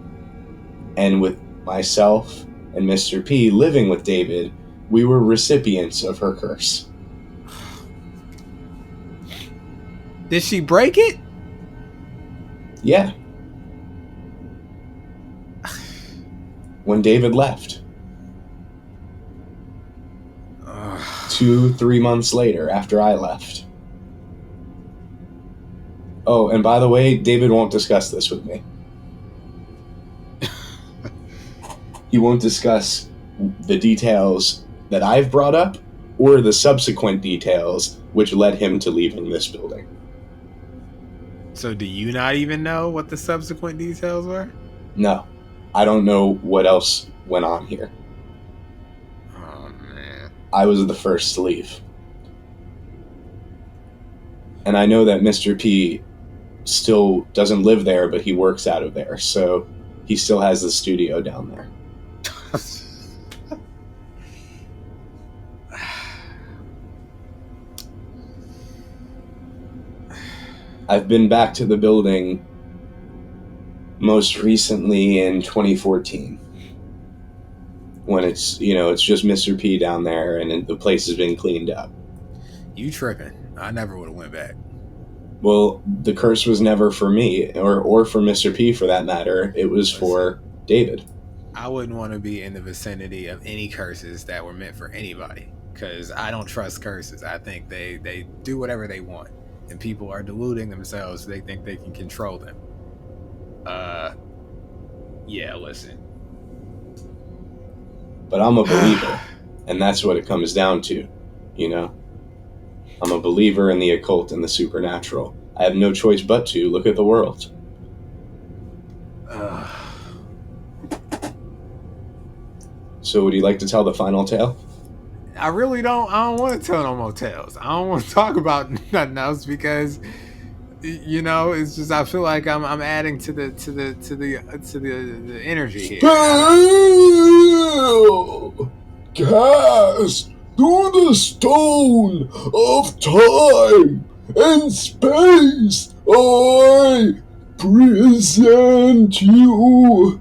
And with myself and Mr. P living with David, we were recipients of her curse. Did she break it? Yeah. When David left. 2-3 months later, after I left. Oh, and by the way, David won't discuss this with me. He won't discuss the details that I've brought up or the subsequent details which led him to leaving this building. So do you not even know what the subsequent details were? No, I don't know what else went on here. Oh, man. I was the first to leave. And I know that Mr. P still doesn't live there, but he works out of there, so he still has the studio down there. I've been back to the building most recently in 2014, when it's just Mr. P down there and the place has been cleaned up. You tripping. I never would have went back. Well, the curse was never for me, or for Mr. P for that matter. It was for David. I wouldn't want to be in the vicinity of any curses that were meant for anybody, because I don't trust curses. I think they do whatever they want, and people are deluding themselves. They think they can control them. Yeah, listen. But I'm a believer, and that's what it comes down to, I'm a believer in the occult and the supernatural. I have no choice but to look at the world. So would you like to tell the final tale? I really don't. I don't want to tell no more tales. I don't want to talk about nothing else because, it's just I feel like I'm adding to the energy here. Spill! Cast to the stone of time and space, I present you